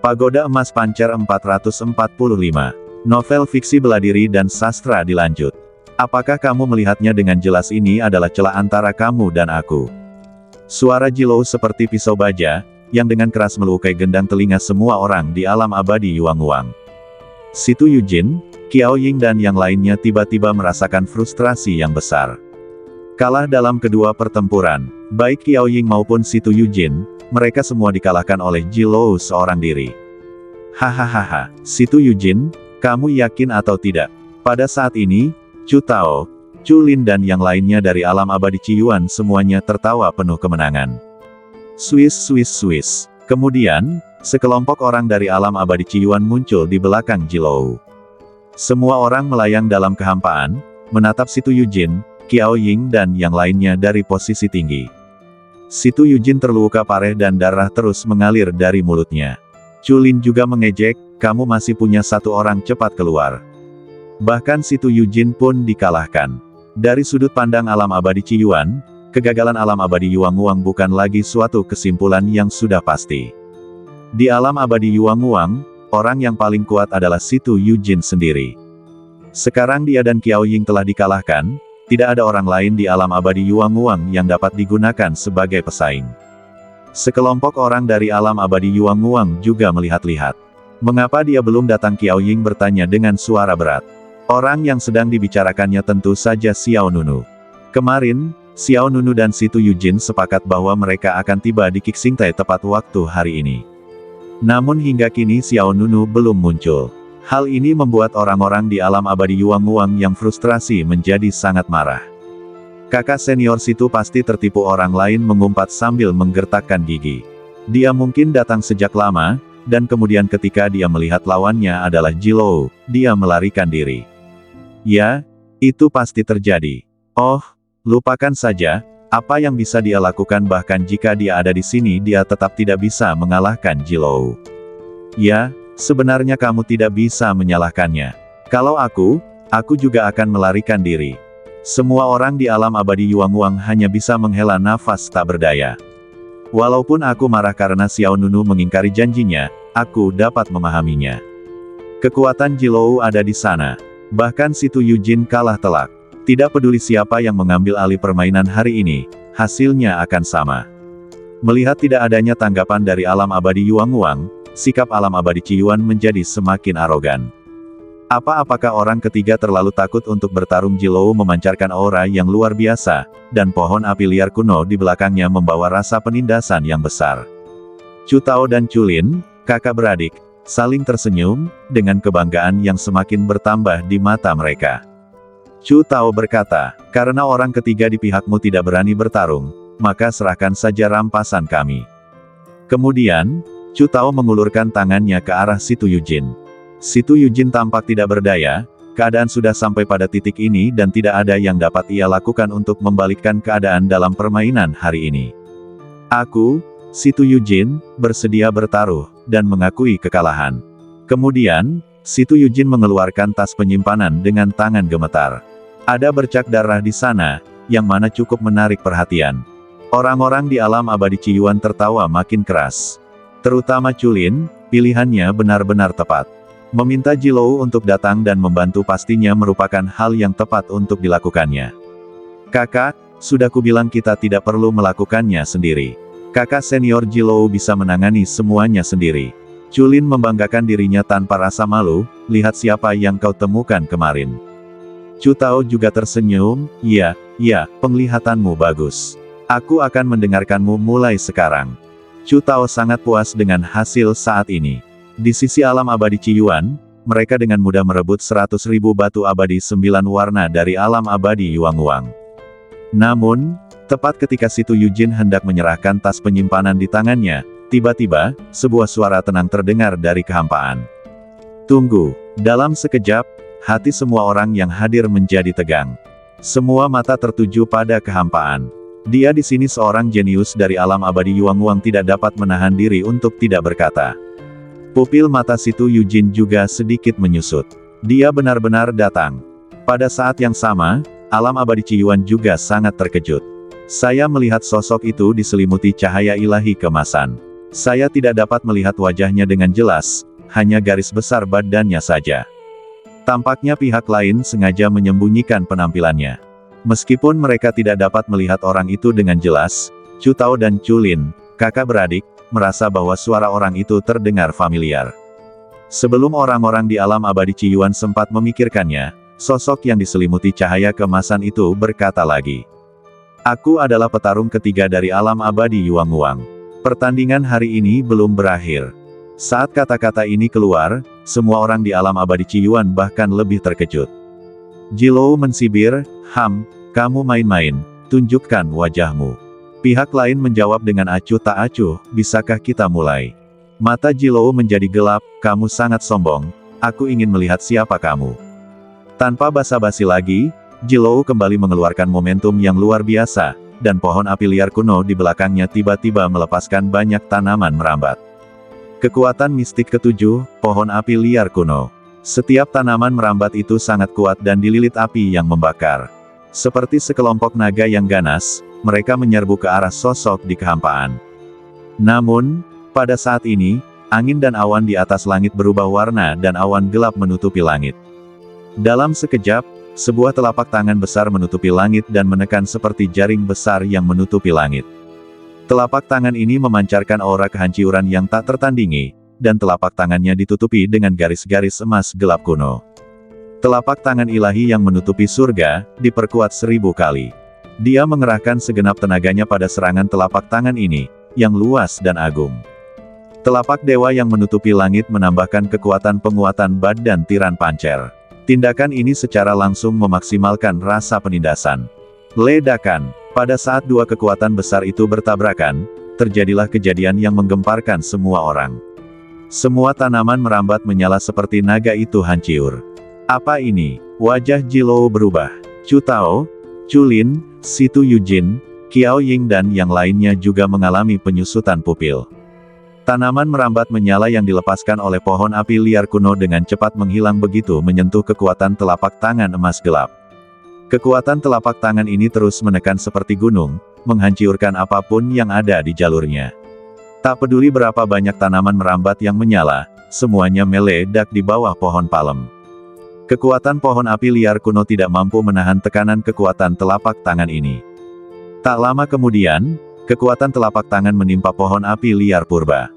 Pagoda Emas Pancer 445. Novel fiksi bela diri dan sastra dilanjut. Apakah kamu melihatnya dengan jelas? Ini adalah celah antara kamu dan aku. Suara Jilou seperti pisau baja, yang dengan keras melukai gendang telinga semua orang di alam abadi Yuanguang. Situ Yujin, Qiao Ying dan yang lainnya tiba-tiba merasakan frustrasi yang besar. Kalah dalam kedua pertempuran, baik Qiao Ying maupun Situ Yujin, mereka semua dikalahkan oleh Jilou seorang diri. Hahaha, Situ Yujin, kamu yakin atau tidak? Pada saat ini, Chu Tao, Chu Lin dan yang lainnya dari alam abadi Qiyuan semuanya tertawa penuh kemenangan. Swiss Swiss Swiss. Kemudian, sekelompok orang dari alam abadi Qiyuan muncul di belakang Jilou. Semua orang melayang dalam kehampaan, menatap Situ Yujin, Qiao Ying dan yang lainnya dari posisi tinggi. Situ Yujin terluka parah dan darah terus mengalir dari mulutnya. Chu Lin juga mengejek, kamu masih punya satu orang, cepat keluar. Bahkan Situ Yujin pun dikalahkan. Dari sudut pandang alam abadi Qiyuan, kegagalan alam abadi Yuanguang bukan lagi suatu kesimpulan yang sudah pasti. Di alam abadi Yuanguang, orang yang paling kuat adalah Situ Yujin sendiri. Sekarang dia dan Qiao Ying telah dikalahkan, tidak ada orang lain di alam abadi Yuanguang yang dapat digunakan sebagai pesaing. Sekelompok orang dari alam abadi Yuanguang juga melihat-lihat. Mengapa dia belum datang? Qiao Ying bertanya dengan suara berat. Orang yang sedang dibicarakannya tentu saja Xiao Nunu. Kemarin, Xiao Nunu dan Situ Yujin sepakat bahwa mereka akan tiba di Qixingtai tepat waktu hari ini. Namun hingga kini Xiao Nunu belum muncul. Hal ini membuat orang-orang di alam abadi Yuanguang yang frustrasi menjadi sangat marah. Kakak senior Situ pasti tertipu, orang lain mengumpat sambil menggertakkan gigi. Dia mungkin datang sejak lama, dan kemudian ketika dia melihat lawannya adalah Jilou, dia melarikan diri. Ya, itu pasti terjadi. Oh, lupakan saja, apa yang bisa dia lakukan, bahkan jika dia ada di sini dia tetap tidak bisa mengalahkan Jilou. Ya, sebenarnya kamu tidak bisa menyalahkannya. Kalau aku juga akan melarikan diri. Semua orang di alam abadi Yuanguang hanya bisa menghela nafas tak berdaya. Walaupun aku marah karena Xiao Nunu mengingkari janjinya, aku dapat memahaminya. Kekuatan Jilou ada di sana. Bahkan Situ Yujin kalah telak. Tidak peduli siapa yang mengambil alih permainan hari ini, hasilnya akan sama. Melihat tidak adanya tanggapan dari alam abadi Yuanguang, sikap alam abadi Qiyuan menjadi semakin arogan. Apakah orang ketiga terlalu takut untuk bertarung? Jilou memancarkan aura yang luar biasa, dan pohon api liar kuno di belakangnya membawa rasa penindasan yang besar. Chu Tao dan Chu Lin, kakak beradik, saling tersenyum, dengan kebanggaan yang semakin bertambah di mata mereka. Chu Tao berkata, karena orang ketiga di pihakmu tidak berani bertarung, maka serahkan saja rampasan kami. Kemudian, Chu Tao mengulurkan tangannya ke arah Situ Yujin. Situ Yujin tampak tidak berdaya, keadaan sudah sampai pada titik ini dan tidak ada yang dapat ia lakukan untuk membalikkan keadaan dalam permainan hari ini. Aku, Situ Yujin, bersedia bertaruh, dan mengakui kekalahan. Kemudian, Situ Yujin mengeluarkan tas penyimpanan dengan tangan gemetar. Ada bercak darah di sana, yang mana cukup menarik perhatian. Orang-orang di alam abadi Qiyuan tertawa makin keras. Terutama Chu Lin, pilihannya benar-benar tepat. Meminta Jilou untuk datang dan membantu pastinya merupakan hal yang tepat untuk dilakukannya. Kakak, sudah kubilang kita tidak perlu melakukannya sendiri. Kakak senior Jilou bisa menangani semuanya sendiri. Chu Lin membanggakan dirinya tanpa rasa malu, lihat siapa yang kau temukan kemarin. Chu Tao juga tersenyum, ya, penglihatanmu bagus. Aku akan mendengarkanmu mulai sekarang. Chu Tao sangat puas dengan hasil saat ini. Di sisi alam abadi Qiyuan, mereka dengan mudah merebut 100.000 batu abadi 9 warna dari alam abadi Yuanguang. Namun, tepat ketika Situ Yujin hendak menyerahkan tas penyimpanan di tangannya, tiba-tiba, sebuah suara tenang terdengar dari kehampaan. Tunggu, dalam sekejap, hati semua orang yang hadir menjadi tegang. Semua mata tertuju pada kehampaan. Dia di sini seorang jenius dari alam abadi Yuanguang tidak dapat menahan diri untuk tidak berkata. Pupil mata Situ Yujin juga sedikit menyusut. Dia benar-benar datang. Pada saat yang sama, alam abadi Qiyuan juga sangat terkejut. Saya melihat sosok itu diselimuti cahaya ilahi kemasan. Saya tidak dapat melihat wajahnya dengan jelas, hanya garis besar badannya saja. Tampaknya pihak lain sengaja menyembunyikan penampilannya. Meskipun mereka tidak dapat melihat orang itu dengan jelas, Chu Tao dan Chu Lin, kakak beradik, merasa bahwa suara orang itu terdengar familiar. Sebelum orang-orang di alam abadi Ciyuan sempat memikirkannya, sosok yang diselimuti cahaya keemasan itu berkata lagi. Aku adalah petarung ketiga dari alam abadi Yuanguang. Pertandingan hari ini belum berakhir. Saat kata-kata ini keluar, semua orang di alam abadi Ciyuan bahkan lebih terkejut. Jilou mensibir, kamu main-main, tunjukkan wajahmu. Pihak lain menjawab dengan acuh tak acuh, bisakah kita mulai? Mata Jilou menjadi gelap, kamu sangat sombong, aku ingin melihat siapa kamu. Tanpa basa-basi lagi, Jilou kembali mengeluarkan momentum yang luar biasa, dan pohon api liar kuno di belakangnya tiba-tiba melepaskan banyak tanaman merambat. Kekuatan mistik ketujuh, pohon api liar kuno. Setiap tanaman merambat itu sangat kuat dan dililit api yang membakar. Seperti sekelompok naga yang ganas, mereka menyerbu ke arah sosok di kehampaan. Namun, pada saat ini, angin dan awan di atas langit berubah warna dan awan gelap menutupi langit. Dalam sekejap, sebuah telapak tangan besar menutupi langit dan menekan seperti jaring besar yang menutupi langit. Telapak tangan ini memancarkan aura kehancuran yang tak tertandingi, dan telapak tangannya ditutupi dengan garis-garis emas gelap kuno. Telapak tangan ilahi yang menutupi surga, diperkuat 1000 kali. Dia mengerahkan segenap tenaganya pada serangan telapak tangan ini, yang luas dan agung. Telapak dewa yang menutupi langit menambahkan kekuatan penguatan badan tiran pancer. Tindakan ini secara langsung memaksimalkan rasa penindasan. Ledakan. Pada saat dua kekuatan besar itu bertabrakan, terjadilah kejadian yang menggemparkan semua orang. Semua tanaman merambat menyala seperti naga itu hancur. Apa ini? Wajah Jilou berubah. Chu Tao, Chu Lin, Situ Yujin, Qiao Ying dan yang lainnya juga mengalami penyusutan pupil. Tanaman merambat menyala yang dilepaskan oleh pohon api liar kuno dengan cepat menghilang begitu menyentuh kekuatan telapak tangan emas gelap. Kekuatan telapak tangan ini terus menekan seperti gunung, menghancurkan apapun yang ada di jalurnya. Tak peduli berapa banyak tanaman merambat yang menyala, semuanya meledak di bawah pohon palem. Kekuatan pohon api liar kuno tidak mampu menahan tekanan kekuatan telapak tangan ini. Tak lama kemudian, kekuatan telapak tangan menimpa pohon api liar purba.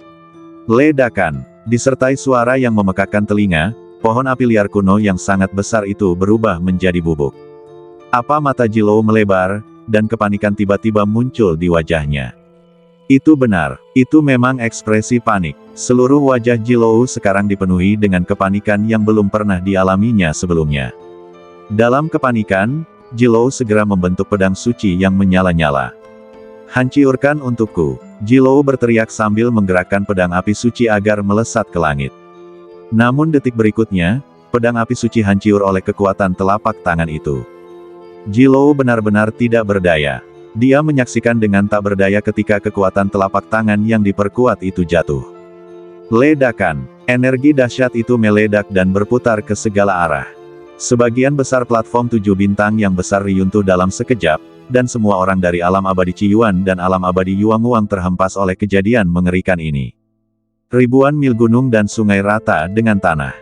Ledakan, disertai suara yang memekakkan telinga, pohon api liar kuno yang sangat besar itu berubah menjadi bubuk. Apa mata Jilou melebar, dan kepanikan tiba-tiba muncul di wajahnya. Itu benar, itu memang ekspresi panik. Seluruh wajah Jilou sekarang dipenuhi dengan kepanikan yang belum pernah dialaminya sebelumnya. Dalam kepanikan, Jilou segera membentuk pedang suci yang menyala-nyala. Hancurkan untukku, Jilou berteriak sambil menggerakkan pedang api suci agar melesat ke langit. Namun detik berikutnya, pedang api suci hancur oleh kekuatan telapak tangan itu. Jilou benar-benar tidak berdaya. Dia menyaksikan dengan tak berdaya ketika kekuatan telapak tangan yang diperkuat itu jatuh. Ledakan, energi dahsyat itu meledak dan berputar ke segala arah. Sebagian besar platform 7 bintang yang besar runtuh dalam sekejap, dan semua orang dari alam abadi Ciyuan dan alam abadi Yuanguang terhempas oleh kejadian mengerikan ini. Ribuan mil gunung dan sungai rata dengan tanah.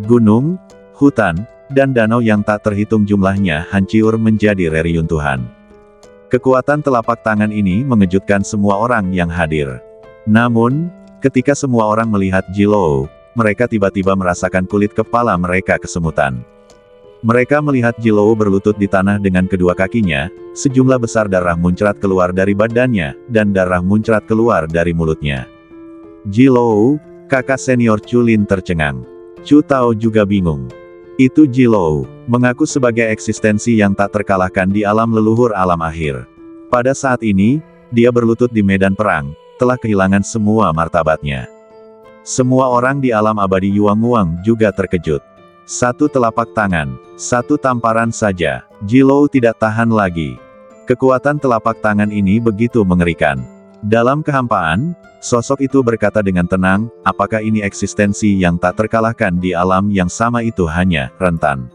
Gunung, hutan, dan danau yang tak terhitung jumlahnya hancur menjadi reruntuhan. Kekuatan telapak tangan ini mengejutkan semua orang yang hadir. Namun, ketika semua orang melihat Jilou, mereka tiba-tiba merasakan kulit kepala mereka kesemutan. Mereka melihat Jilou berlutut di tanah dengan kedua kakinya, sejumlah besar darah muncrat keluar dari badannya, dan darah muncrat keluar dari mulutnya. Jilou, kakak senior Chu Lin tercengang. Chu Tao juga bingung. Itu Jilou, mengaku sebagai eksistensi yang tak terkalahkan di alam leluhur alam akhir. Pada saat ini, dia berlutut di medan perang, telah kehilangan semua martabatnya. Semua orang di alam abadi Yuanguang juga terkejut. Satu telapak tangan, satu tamparan saja, Jilou tidak tahan lagi. Kekuatan telapak tangan ini begitu mengerikan. Dalam kehampaan, sosok itu berkata dengan tenang, apakah ini eksistensi yang tak terkalahkan di alam yang sama itu hanya rentan.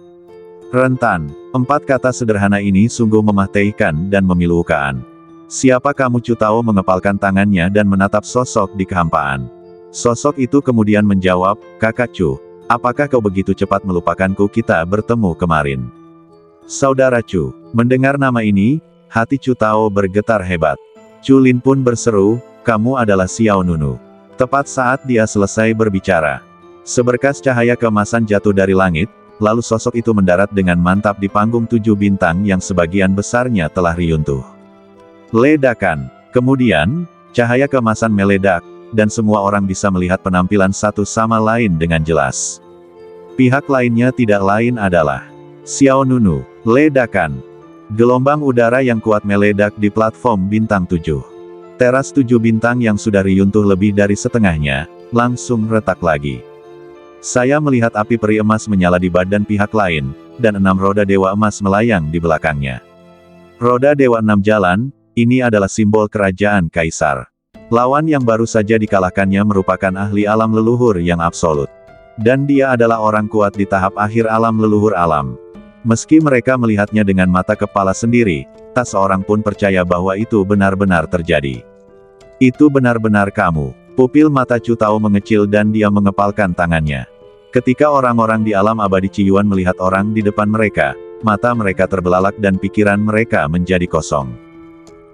Rentan, 4 kata sederhana ini sungguh mematikan dan memilukan. Siapa kamu? Chu Tao mengepalkan tangannya dan menatap sosok di kehampaan. Sosok itu kemudian menjawab, Kakak Chu, apakah kau begitu cepat melupakanku? Kita bertemu kemarin. Saudara Chu. Mendengar nama ini, hati Chu Tao bergetar hebat. Chu Lin pun berseru, kamu adalah Xiao Nunu. Tepat saat dia selesai berbicara, seberkas cahaya keemasan jatuh dari langit, lalu sosok itu mendarat dengan mantap di panggung 7 bintang yang sebagian besarnya telah runtuh. Ledakan. Kemudian, cahaya keemasan meledak, dan semua orang bisa melihat penampilan satu sama lain dengan jelas. Pihak lainnya tidak lain adalah Xiao Nunu. Ledakan. Gelombang udara yang kuat meledak di platform bintang 7. Teras 7 bintang yang sudah runtuh lebih dari setengahnya, langsung retak lagi. Saya melihat api peri emas menyala di badan pihak lain, dan 6 roda dewa emas melayang di belakangnya. Roda dewa 6 jalan, ini adalah simbol kerajaan kaisar. Lawan yang baru saja dikalahkannya merupakan ahli alam leluhur yang absolut. Dan dia adalah orang kuat di tahap akhir alam leluhur alam. Meski mereka melihatnya dengan mata kepala sendiri, tak seorang pun percaya bahwa itu benar-benar terjadi. Itu benar-benar kamu. Pupil mata Chu Tao mengecil dan dia mengepalkan tangannya. Ketika orang-orang di alam abadi Ciyuan melihat orang di depan mereka, mata mereka terbelalak dan pikiran mereka menjadi kosong.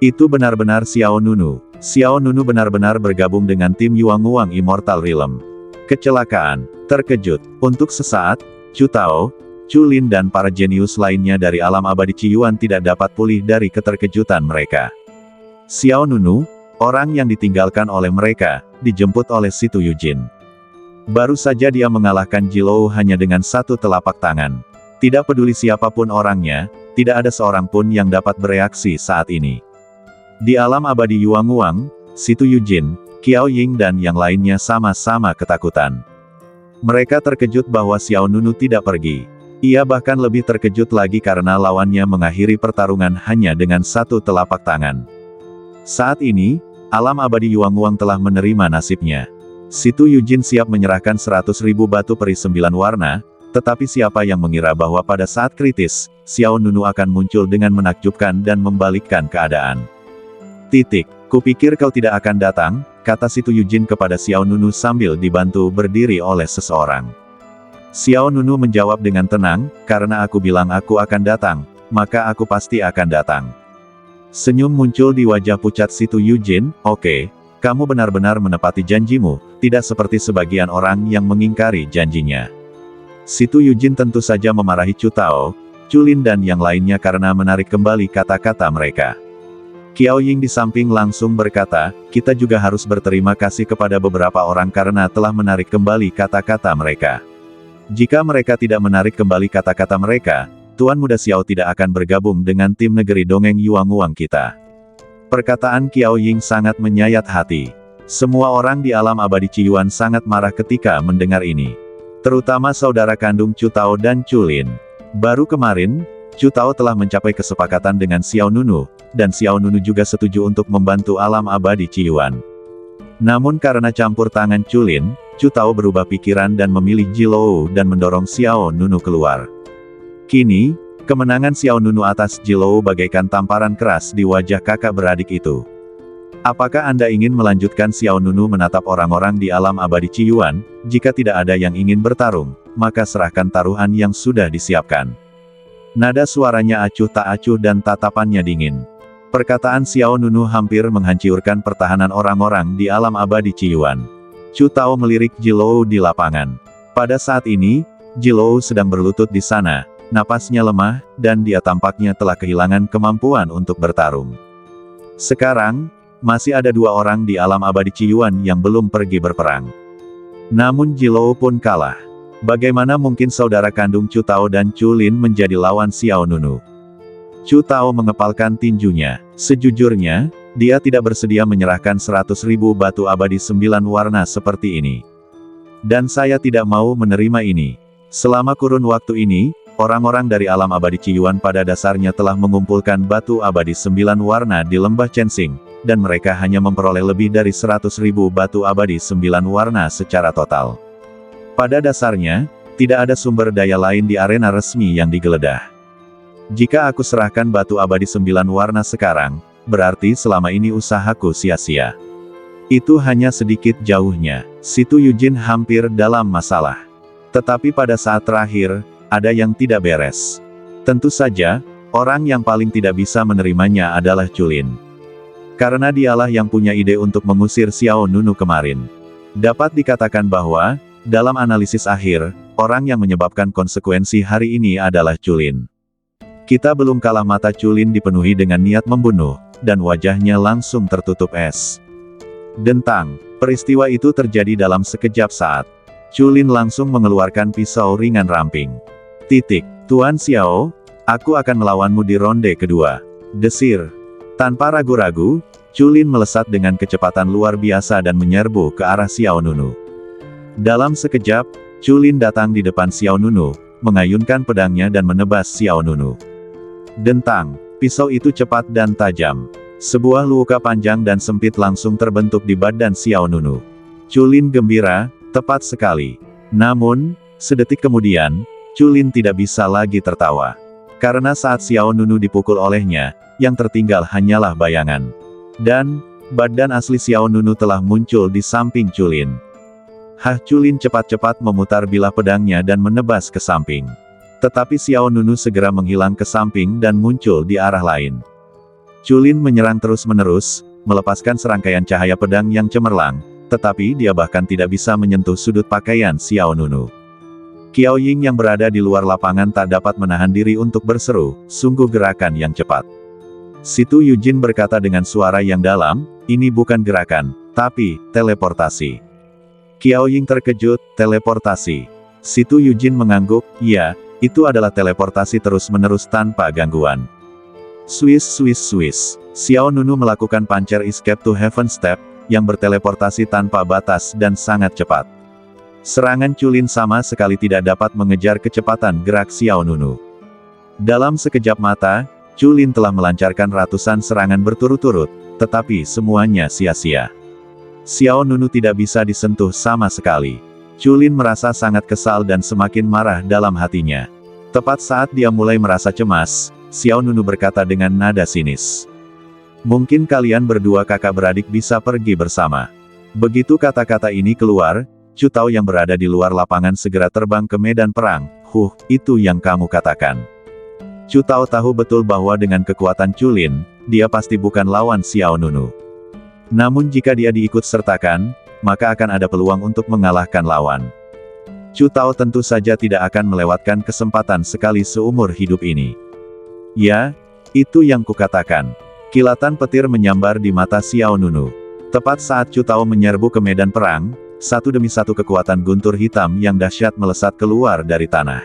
Itu benar-benar Xiao Nunu. Xiao Nunu benar-benar bergabung dengan tim Yuanguang Immortal Realm. Kecelakaan. Terkejut. Untuk sesaat, Chu Tao, Chu Lin dan para jenius lainnya dari alam abadi Ciyuan tidak dapat pulih dari keterkejutan mereka. Xiao Nunu, orang yang ditinggalkan oleh mereka, dijemput oleh Situ Yujin. Baru saja dia mengalahkan Jilou hanya dengan satu telapak tangan. Tidak peduli siapapun orangnya, tidak ada seorang pun yang dapat bereaksi saat ini. Di alam abadi Yuanguang, Situ Yujin, Qiao Ying dan yang lainnya sama-sama ketakutan. Mereka terkejut bahwa Xiao Nunu tidak pergi. Ia bahkan lebih terkejut lagi karena lawannya mengakhiri pertarungan hanya dengan satu telapak tangan. Saat ini, alam abadi Yuanguang telah menerima nasibnya. Situ Yujin siap menyerahkan 100.000 batu peri 9 warna, tetapi siapa yang mengira bahwa pada saat kritis, Xiao Nunu akan muncul dengan menakjubkan dan membalikkan keadaan. Kupikir kau tidak akan datang, kata Situ Yujin kepada Xiao Nunu sambil dibantu berdiri oleh seseorang. Xiao Nunu menjawab dengan tenang, karena aku bilang aku akan datang, maka aku pasti akan datang. Senyum muncul di wajah pucat Situ Yujin, oke, kamu benar-benar menepati janjimu, tidak seperti sebagian orang yang mengingkari janjinya. Situ Yujin tentu saja memarahi Chu Tao, Chu Lin dan yang lainnya karena menarik kembali kata-kata mereka. Qiao Ying di samping langsung berkata, kita juga harus berterima kasih kepada beberapa orang karena telah menarik kembali kata-kata mereka. Jika mereka tidak menarik kembali kata-kata mereka, Tuan Muda Xiao tidak akan bergabung dengan tim negeri dongeng Yuanguang kita. Perkataan Qiao Ying sangat menyayat hati. Semua orang di alam abadi Ciyuan sangat marah ketika mendengar ini. Terutama saudara kandung Chu Tao dan Chu Lin. Baru kemarin, Chu Tao telah mencapai kesepakatan dengan Xiao Nunu, dan Xiao Nunu juga setuju untuk membantu alam abadi Ciyuan. Namun karena campur tangan Chu Lin, Chu Tao berubah pikiran dan memilih Jilou dan mendorong Xiao Nunu keluar. Kini, kemenangan Xiao Nunu atas Jilou bagaikan tamparan keras di wajah kakak beradik itu. Apakah Anda ingin melanjutkan? Xiao Nunu menatap orang-orang di alam abadi Ciyuan, jika tidak ada yang ingin bertarung, maka serahkan taruhan yang sudah disiapkan. Nada suaranya acuh tak acuh dan tatapannya dingin. Perkataan Xiao Nunu hampir menghancurkan pertahanan orang-orang di alam abadi Ciyuan. Chu Tao melirik Jilou di lapangan. Pada saat ini, Jilou sedang berlutut di sana, napasnya lemah, dan dia tampaknya telah kehilangan kemampuan untuk bertarung. Sekarang, masih ada 2 orang di alam abadi Ciyuan yang belum pergi berperang. Namun Jilou pun kalah. Bagaimana mungkin saudara kandung Chu Tao dan Chu Lin menjadi lawan Xiao Nunu? Chu Tao mengepalkan tinjunya. Sejujurnya, dia tidak bersedia menyerahkan 100.000 batu abadi 9 warna seperti ini. Dan saya tidak mau menerima ini. Selama kurun waktu ini, orang-orang dari alam abadi Ciyuan pada dasarnya telah mengumpulkan batu abadi 9 warna di lembah Chensing, dan mereka hanya memperoleh lebih dari 100.000 batu abadi 9 warna secara total. Pada dasarnya, tidak ada sumber daya lain di arena resmi yang digeledah. Jika aku serahkan batu abadi 9 warna sekarang, berarti selama ini usahaku sia-sia. Itu hanya sedikit jauhnya. Situ Yujin hampir dalam masalah. Tetapi pada saat terakhir, ada yang tidak beres. Tentu saja, orang yang paling tidak bisa menerimanya adalah Culin. Karena dialah yang punya ide untuk mengusir Xiao Nunu kemarin. Dapat dikatakan bahwa, dalam analisis akhir, orang yang menyebabkan konsekuensi hari ini adalah Culin. Kita belum kalah. Mata Culin dipenuhi dengan niat membunuh, dan wajahnya langsung tertutup es. Dentang, peristiwa itu terjadi dalam sekejap saat. Culin langsung mengeluarkan pisau ringan ramping. Tuan Xiao, aku akan melawanmu di ronde kedua. Desir. Tanpa ragu-ragu, Culin melesat dengan kecepatan luar biasa dan menyerbu ke arah Xiao Nunu. Dalam sekejap, Culin datang di depan Xiao Nunu, mengayunkan pedangnya dan menebas Xiao Nunu. Dentang, pisau itu cepat dan tajam. Sebuah luka panjang dan sempit langsung terbentuk di badan Xiao Nunu. Culin gembira, tepat sekali. Namun, sedetik kemudian, Culin tidak bisa lagi tertawa. Karena saat Xiao Nunu dipukul olehnya, yang tertinggal hanyalah bayangan. Dan, badan asli Xiao Nunu telah muncul di samping Culin. Culin cepat-cepat memutar bilah pedangnya dan menebas ke samping. Tetapi Xiao Nunu segera menghilang ke samping dan muncul di arah lain. Culin menyerang terus-menerus, melepaskan serangkaian cahaya pedang yang cemerlang, tetapi dia bahkan tidak bisa menyentuh sudut pakaian Xiao Nunu. Qiao Ying yang berada di luar lapangan tak dapat menahan diri untuk berseru, sungguh gerakan yang cepat. Situ Yujin berkata dengan suara yang dalam, ini bukan gerakan, tapi teleportasi. Qiao Ying terkejut, teleportasi. Situ Yujin mengangguk, ya, itu adalah teleportasi terus-menerus tanpa gangguan. Swiss. Xiao Nunu melakukan Puncher Escape to Heaven Step, yang berteleportasi tanpa batas dan sangat cepat. Serangan Culin sama sekali tidak dapat mengejar kecepatan gerak Xiao Nunu. Dalam sekejap mata, Culin telah melancarkan ratusan serangan berturut-turut, tetapi semuanya sia-sia. Xiao Nunu tidak bisa disentuh sama sekali. Culin merasa sangat kesal dan semakin marah dalam hatinya. Tepat saat dia mulai merasa cemas, Xiao Nunu berkata dengan nada sinis. Mungkin kalian berdua kakak beradik bisa pergi bersama. Begitu kata-kata ini keluar, Chu Tao yang berada di luar lapangan segera terbang ke medan perang. Itu yang kamu katakan. Chu Tao tahu betul bahwa dengan kekuatan Culin, dia pasti bukan lawan Xiao Nunu. Namun jika dia diikut sertakan, maka akan ada peluang untuk mengalahkan lawan. Chu Tao tentu saja tidak akan melewatkan kesempatan sekali seumur hidup ini. Ya, itu yang kukatakan. Kilatan petir menyambar di mata Xiao Nunu. Tepat saat Chu Tao menyerbu ke medan perang, satu demi satu kekuatan guntur hitam yang dahsyat melesat keluar dari tanah.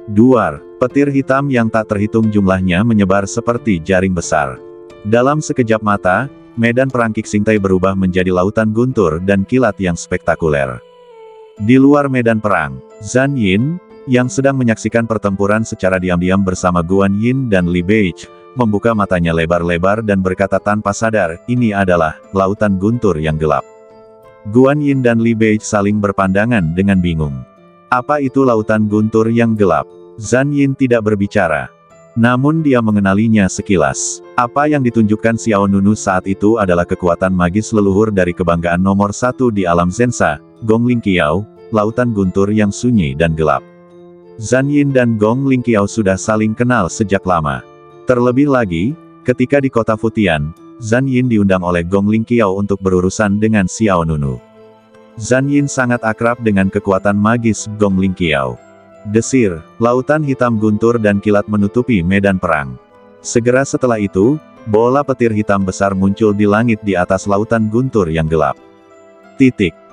Duar, petir hitam yang tak terhitung jumlahnya menyebar seperti jaring besar. Dalam sekejap mata, medan perang Qixingtai berubah menjadi lautan guntur dan kilat yang spektakuler. Di luar medan perang, Zhan Yin, yang sedang menyaksikan pertempuran secara diam-diam bersama Guan Yin dan Li Beiche, membuka matanya lebar-lebar dan berkata tanpa sadar, ini adalah lautan guntur yang gelap. Guan Yin dan Li Beiche saling berpandangan dengan bingung. Apa itu lautan guntur yang gelap? Zhan Yin tidak berbicara. Namun dia mengenalinya sekilas. Apa yang ditunjukkan Xiao Nunu saat itu adalah kekuatan magis leluhur dari kebanggaan nomor satu di alam Zensa, Gong Lingqiao, lautan guntur yang sunyi dan gelap. Zhan Yin dan Gong Lingqiao sudah saling kenal sejak lama. Terlebih lagi, ketika di kota Futian, Zhan Yin diundang oleh Gong Lingqiao untuk berurusan dengan Xiao Nunu. Zhan Yin sangat akrab dengan kekuatan magis Gong Lingqiao. Desir, lautan hitam guntur dan kilat menutupi medan perang. Segera setelah itu, bola petir hitam besar muncul di langit di atas lautan guntur yang gelap.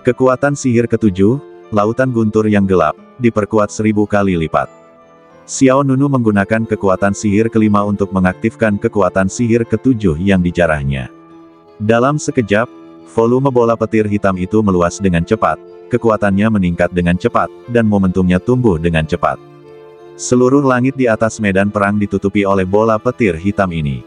Kekuatan sihir ketujuh, lautan guntur yang gelap, diperkuat 1000 kali lipat. Xiao Nunu menggunakan kekuatan sihir kelima untuk mengaktifkan kekuatan sihir ketujuh yang dijarahnya. Dalam sekejap, volume bola petir hitam itu meluas dengan cepat, kekuatannya meningkat dengan cepat, dan momentumnya tumbuh dengan cepat. Seluruh langit di atas medan perang ditutupi oleh bola petir hitam ini.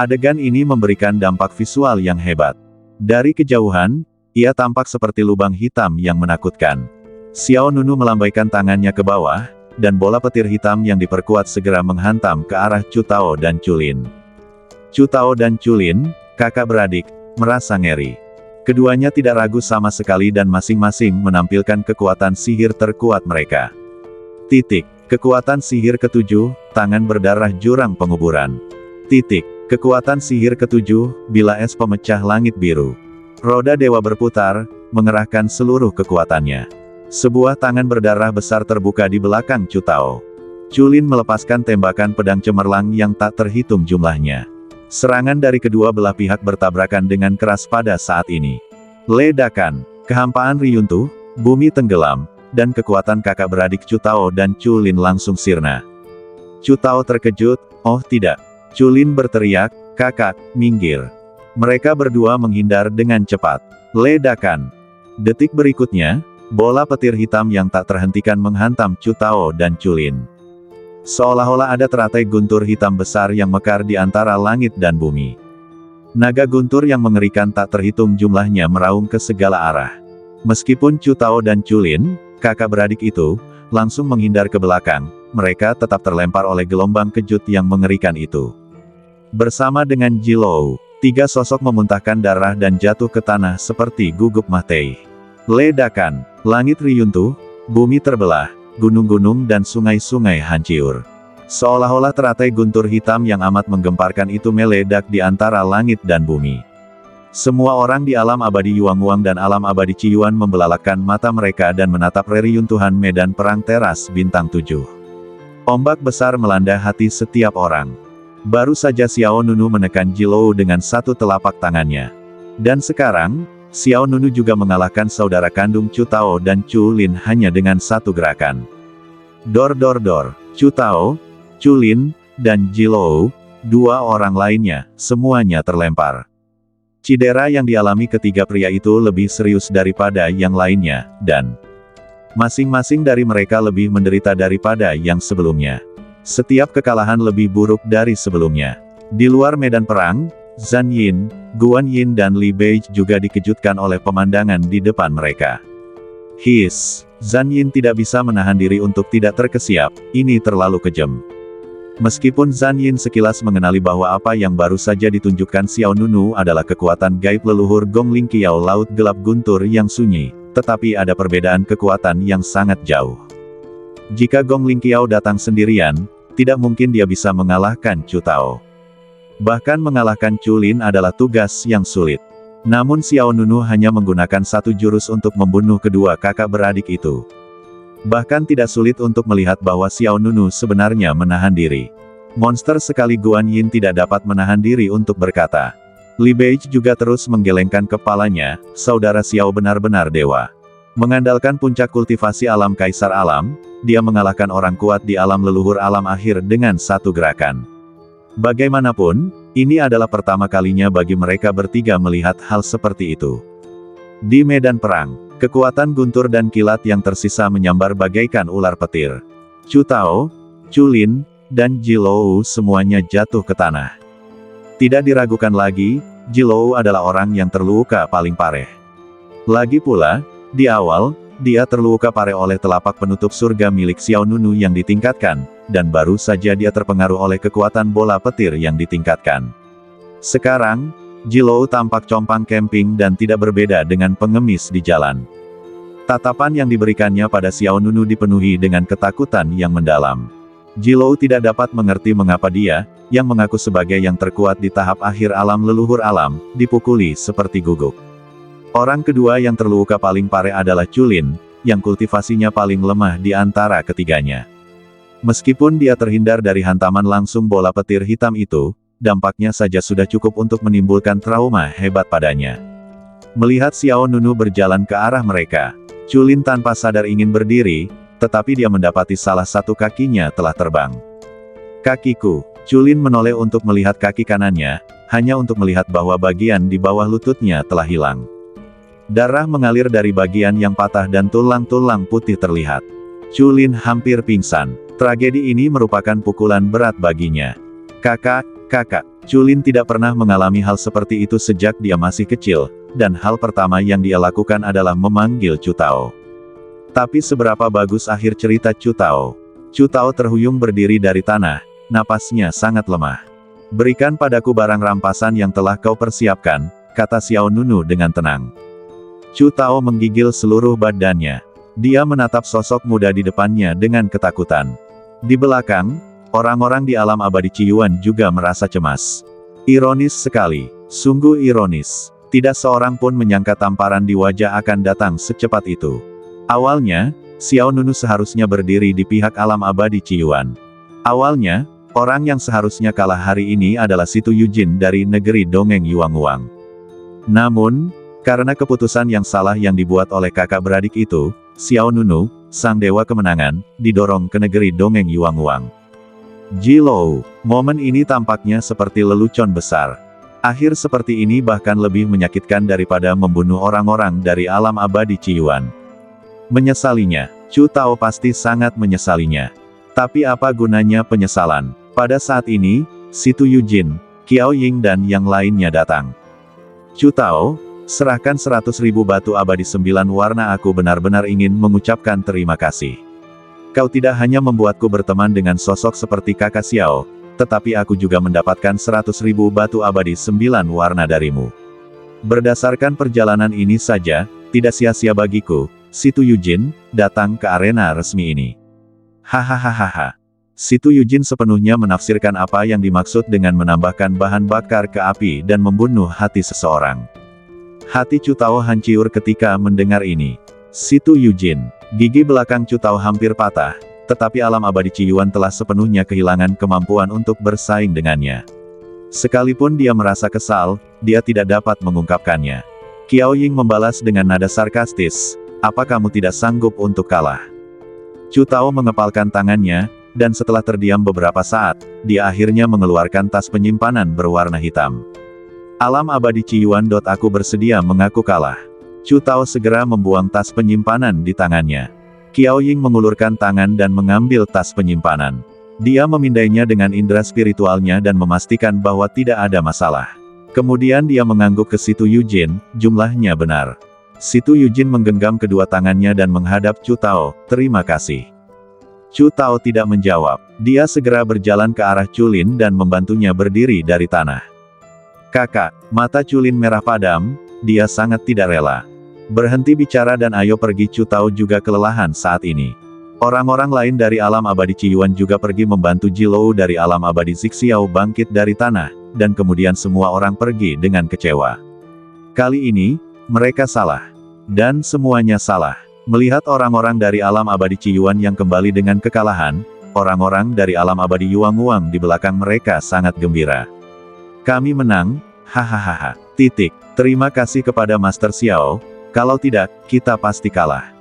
Adegan ini memberikan dampak visual yang hebat. Dari kejauhan, ia tampak seperti lubang hitam yang menakutkan. Xiao Nunu melambaikan tangannya ke bawah, dan bola petir hitam yang diperkuat segera menghantam ke arah Chu Tao dan Culin. Chu Tao dan Chu Lin, kakak beradik, merasa ngeri. Keduanya tidak ragu sama sekali dan masing-masing menampilkan kekuatan sihir terkuat mereka. Kekuatan sihir ketujuh, tangan berdarah jurang penguburan. Kekuatan sihir ketujuh, bila es pemecah langit biru. Roda dewa berputar, mengerahkan seluruh kekuatannya. Sebuah tangan berdarah besar terbuka di belakang Chu Tao. Chu Lin melepaskan tembakan pedang cemerlang yang tak terhitung jumlahnya. Serangan dari kedua belah pihak bertabrakan dengan keras pada saat ini. Ledakan, kehampaan riyuntuh, bumi tenggelam, dan kekuatan kakak beradik Chu Tao dan Chu Lin langsung sirna. Chu Tao terkejut, oh tidak. Chu Lin berteriak, kakak, minggir. Mereka berdua menghindar dengan cepat. Ledakan. Detik berikutnya, bola petir hitam yang tak terhentikan menghantam Chu Tao dan Chu Lin. Seolah-olah ada teratai guntur hitam besar yang mekar di antara langit dan bumi. Naga guntur yang mengerikan tak terhitung jumlahnya meraung ke segala arah. Meskipun Chu Tao dan Chu Lin, kakak beradik itu, langsung menghindar ke belakang, mereka tetap terlempar oleh gelombang kejut yang mengerikan itu. Bersama dengan Ji Lou, tiga sosok memuntahkan darah dan jatuh ke tanah seperti gugup mati. Ledakan, langit riyuntuh, bumi terbelah, gunung-gunung dan sungai-sungai hancur. Seolah-olah teratai guntur hitam yang amat menggemparkan itu meledak di antara langit dan bumi. Semua orang di alam abadi Yuanguang dan alam abadi Ciyuan membelalakkan mata mereka dan menatap reruntuhan medan perang teras bintang 7. Ombak besar melanda hati setiap orang. Baru saja Xiao Nunu menekan Ji Lou dengan satu telapak tangannya. Dan sekarang, Xiao Nunu juga mengalahkan saudara kandung Chu Tao dan Chu Lin hanya dengan satu gerakan. Dor. Chu Tao, Chu Lin, dan Ji Lou, dua orang lainnya, semuanya terlempar. Cedera yang dialami ketiga pria itu lebih serius daripada yang lainnya, dan masing-masing dari mereka lebih menderita daripada yang sebelumnya. Setiap kekalahan lebih buruk dari sebelumnya. Di luar medan perang, Zhan Yin, Guan Yin dan Li Bei juga dikejutkan oleh pemandangan di depan mereka. Zhan Yin tidak bisa menahan diri untuk tidak terkesiap, ini terlalu kejam. Meskipun Zhan Yin sekilas mengenali bahwa apa yang baru saja ditunjukkan Xiao Nunu adalah kekuatan gaib leluhur Gong Ling Qiao Laut Gelap Guntur yang sunyi, tetapi ada perbedaan kekuatan yang sangat jauh. Jika Gong Ling Qiao datang sendirian, tidak mungkin dia bisa mengalahkan Chu Tao. Bahkan mengalahkan Chu Lin adalah tugas yang sulit. Namun Xiao Nunu hanya menggunakan satu jurus untuk membunuh kedua kakak beradik itu. Bahkan tidak sulit untuk melihat bahwa Xiao Nunu sebenarnya menahan diri. Monster sekali Guan Yin tidak dapat menahan diri untuk berkata. Li Bei juga terus menggelengkan kepalanya, saudara Xiao benar-benar dewa. Mengandalkan puncak kultivasi alam kaisar alam, dia mengalahkan orang kuat di alam leluhur alam akhir dengan satu gerakan. Bagaimanapun, ini adalah pertama kalinya bagi mereka bertiga melihat hal seperti itu. Di medan perang, kekuatan guntur dan kilat yang tersisa menyambar bagaikan ular petir. Chu Tao, Chu Lin, dan Ji Lou semuanya jatuh ke tanah. Tidak diragukan lagi, Ji Lou adalah orang yang terluka paling parah. Lagi pula, di awal, dia terluka parah oleh telapak penutup surga milik Xiao Nunu yang ditingkatkan, dan baru saja dia terpengaruh oleh kekuatan bola petir yang ditingkatkan. Sekarang, Ji Lou tampak compang camping dan tidak berbeda dengan pengemis di jalan. Tatapan yang diberikannya pada Xiao Nunu dipenuhi dengan ketakutan yang mendalam. Ji Lou tidak dapat mengerti mengapa dia, yang mengaku sebagai yang terkuat di tahap akhir alam leluhur alam, dipukuli seperti guguk. Orang kedua yang terluka paling parah adalah Chu Lin, yang kultivasinya paling lemah di antara ketiganya. Meskipun dia terhindar dari hantaman langsung bola petir hitam itu, dampaknya saja sudah cukup untuk menimbulkan trauma hebat padanya. Melihat Xiao Nunu berjalan ke arah mereka, Chu Lin tanpa sadar ingin berdiri, tetapi dia mendapati salah satu kakinya telah terbang. Kakiku, Chu Lin menoleh untuk melihat kaki kanannya, hanya untuk melihat bahwa bagian di bawah lututnya telah hilang. Darah mengalir dari bagian yang patah dan tulang-tulang putih terlihat. Chu Lin hampir pingsan. Tragedi ini merupakan pukulan berat baginya. Kakak, Chu Lin tidak pernah mengalami hal seperti itu sejak dia masih kecil, dan hal pertama yang dia lakukan adalah memanggil Chu Tao. Tapi seberapa bagus akhir cerita Chu Tao? Chu Tao terhuyung berdiri dari tanah, napasnya sangat lemah. Berikan padaku barang rampasan yang telah kau persiapkan, kata Xiao Nunu dengan tenang. Chu Tao menggigil seluruh badannya. Dia menatap sosok muda di depannya dengan ketakutan. Di belakang, orang-orang di alam abadi Ciyuan juga merasa cemas. Ironis sekali, sungguh ironis. Tidak seorang pun menyangka tamparan di wajah akan datang secepat itu. Awalnya, Xiao Nunu seharusnya berdiri di pihak alam abadi Ciyuan. Awalnya, orang yang seharusnya kalah hari ini adalah Situ Yujin dari negeri dongeng Yuanguang. Namun, karena keputusan yang salah yang dibuat oleh kakak beradik itu, Xiao Nunu, sang dewa kemenangan, didorong ke negeri dongeng Yuanguang. Jilou, momen ini tampaknya seperti lelucon besar. Akhir seperti ini bahkan lebih menyakitkan daripada membunuh orang-orang dari alam abadi Ciyuan. Menyesalinya, Chu Tao pasti sangat menyesalinya. Tapi apa gunanya penyesalan? Pada saat ini, Situ Yujin, Qiao Ying dan yang lainnya datang. Chu Tao, serahkan 100.000 batu abadi 9 warna. Aku benar-benar ingin mengucapkan terima kasih. Kau tidak hanya membuatku berteman dengan sosok seperti kakak Xiao, tetapi aku juga mendapatkan 100.000 batu abadi 9 warna darimu. Berdasarkan perjalanan ini saja, tidak sia-sia bagiku, Situ Yujin, datang ke arena resmi ini. Hahaha. Situ Yujin sepenuhnya menafsirkan apa yang dimaksud dengan menambahkan bahan bakar ke api dan membunuh hati seseorang. Hati Chu Tao hancur ketika mendengar ini. Situ Yujin, gigi belakang Chu Tao hampir patah, tetapi alam abadi Ciyuan telah sepenuhnya kehilangan kemampuan untuk bersaing dengannya. Sekalipun dia merasa kesal, dia tidak dapat mengungkapkannya. Qiao Ying membalas dengan nada sarkastis, apa kamu tidak sanggup untuk kalah? Chu Tao mengepalkan tangannya, dan setelah terdiam beberapa saat, dia akhirnya mengeluarkan tas penyimpanan berwarna hitam. Alam abadi Ciyuan. Aku bersedia mengaku kalah. Chu Tao segera membuang tas penyimpanan di tangannya. Qiao Ying mengulurkan tangan dan mengambil tas penyimpanan. Dia memindainya dengan indera spiritualnya dan memastikan bahwa tidak ada masalah. Kemudian dia mengangguk ke Situ Yujin, jumlahnya benar. Situ Yujin menggenggam kedua tangannya dan menghadap Chu Tao, terima kasih. Chu Tao tidak menjawab. Dia segera berjalan ke arah Culin dan membantunya berdiri dari tanah. Kakak, mata Culin merah padam, dia sangat tidak rela. Berhenti bicara dan ayo pergi. Chu Tao juga kelelahan saat ini. Orang-orang lain dari alam abadi Ciyuan juga pergi membantu Jilou dari alam abadi Zixiao bangkit dari tanah, dan kemudian semua orang pergi dengan kecewa. Kali ini, mereka salah. Dan semuanya salah. Melihat orang-orang dari alam abadi Ciyuan yang kembali dengan kekalahan, orang-orang dari alam abadi Yuanguang di belakang mereka sangat gembira. Kami menang, hahaha. Terima kasih kepada Master Xiao, kalau tidak, kita pasti kalah.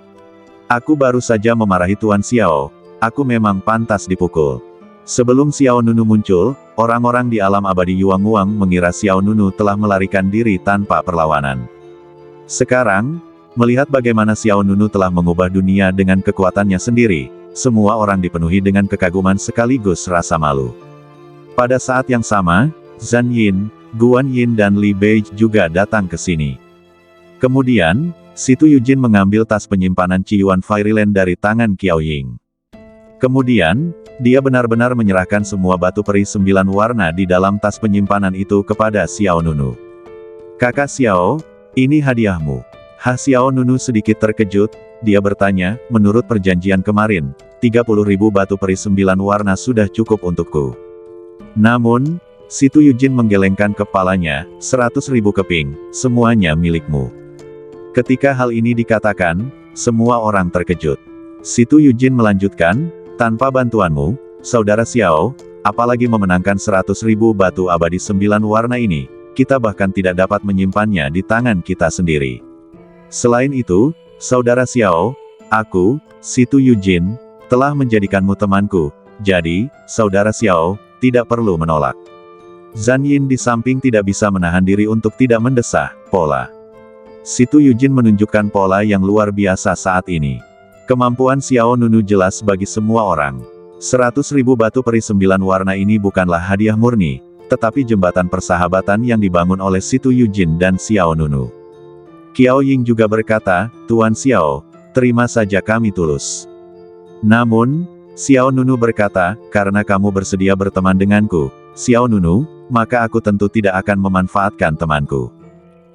Aku baru saja memarahi Tuan Xiao, aku memang pantas dipukul. Sebelum Xiao Nunu muncul, orang-orang di alam abadi Yuanguang mengira Xiao Nunu telah melarikan diri tanpa perlawanan. Sekarang, melihat bagaimana Xiao Nunu telah mengubah dunia dengan kekuatannya sendiri, semua orang dipenuhi dengan kekaguman sekaligus rasa malu. Pada saat yang sama, Zhan Yin, Guan Yin dan Li Bei juga datang ke sini. Kemudian, Situ Yujin mengambil tas penyimpanan Ciyuan Fairyland dari tangan Qiao Ying. Kemudian, dia benar-benar menyerahkan semua batu peri 9 warna di dalam tas penyimpanan itu kepada Xiao Nunu. Kakak Xiao, ini hadiahmu. Xiao Nunu sedikit terkejut, dia bertanya, menurut perjanjian kemarin, 30.000 batu peri 9 warna sudah cukup untukku. Namun, Situ Yujin menggelengkan kepalanya, 100.000 keping, semuanya milikmu. Ketika hal ini dikatakan, semua orang terkejut. Situ Yujin melanjutkan, tanpa bantuanmu, Saudara Xiao, apalagi memenangkan 100.000 batu abadi 9 warna ini, kita bahkan tidak dapat menyimpannya di tangan kita sendiri. Selain itu, Saudara Xiao, aku, Situ Yujin, telah menjadikanmu temanku, jadi, Saudara Xiao, tidak perlu menolak. Zhan Yin di samping tidak bisa menahan diri untuk tidak mendesah, pola. Situ Yujin menunjukkan pola yang luar biasa saat ini. Kemampuan Xiao Nunu jelas bagi semua orang. 100.000 batu peri 9 warna ini bukanlah hadiah murni, tetapi jembatan persahabatan yang dibangun oleh Situ Yujin dan Xiao Nunu. Qiao Ying juga berkata, Tuan Xiao, terima saja kami tulus. Namun, Xiao Nunu berkata, karena kamu bersedia berteman denganku, Xiao Nunu, maka aku tentu tidak akan memanfaatkan temanku.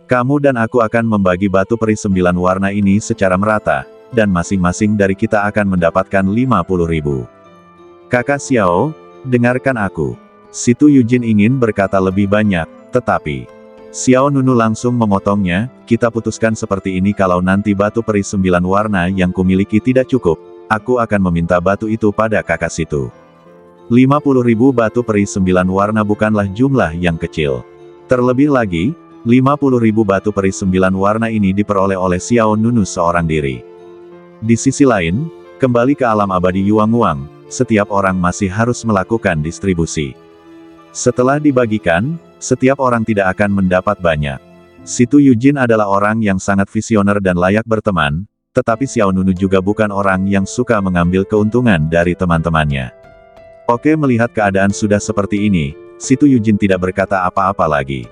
Kamu dan aku akan membagi batu peri 9 warna ini secara merata, dan masing-masing dari kita akan mendapatkan 50.000. Kakak Xiao, dengarkan aku. Situ Yujin ingin berkata lebih banyak, tetapi Xiao Nunu langsung memotongnya. Kita putuskan seperti ini, kalau nanti batu peri 9 warna yang kumiliki tidak cukup, aku akan meminta batu itu pada kakak situ. 50.000 batu peri 9 warna bukanlah jumlah yang kecil. Terlebih lagi, 50.000 batu peri 9 warna ini diperoleh oleh Xiao Nunu seorang diri. Di sisi lain, kembali ke alam abadi Yuanguang, setiap orang masih harus melakukan distribusi. Setelah dibagikan, setiap orang tidak akan mendapat banyak. Situ Yujin adalah orang yang sangat visioner dan layak berteman, tetapi Xiao Nunu juga bukan orang yang suka mengambil keuntungan dari teman-temannya. Oke, melihat keadaan sudah seperti ini, Situ Yujin tidak berkata apa-apa lagi.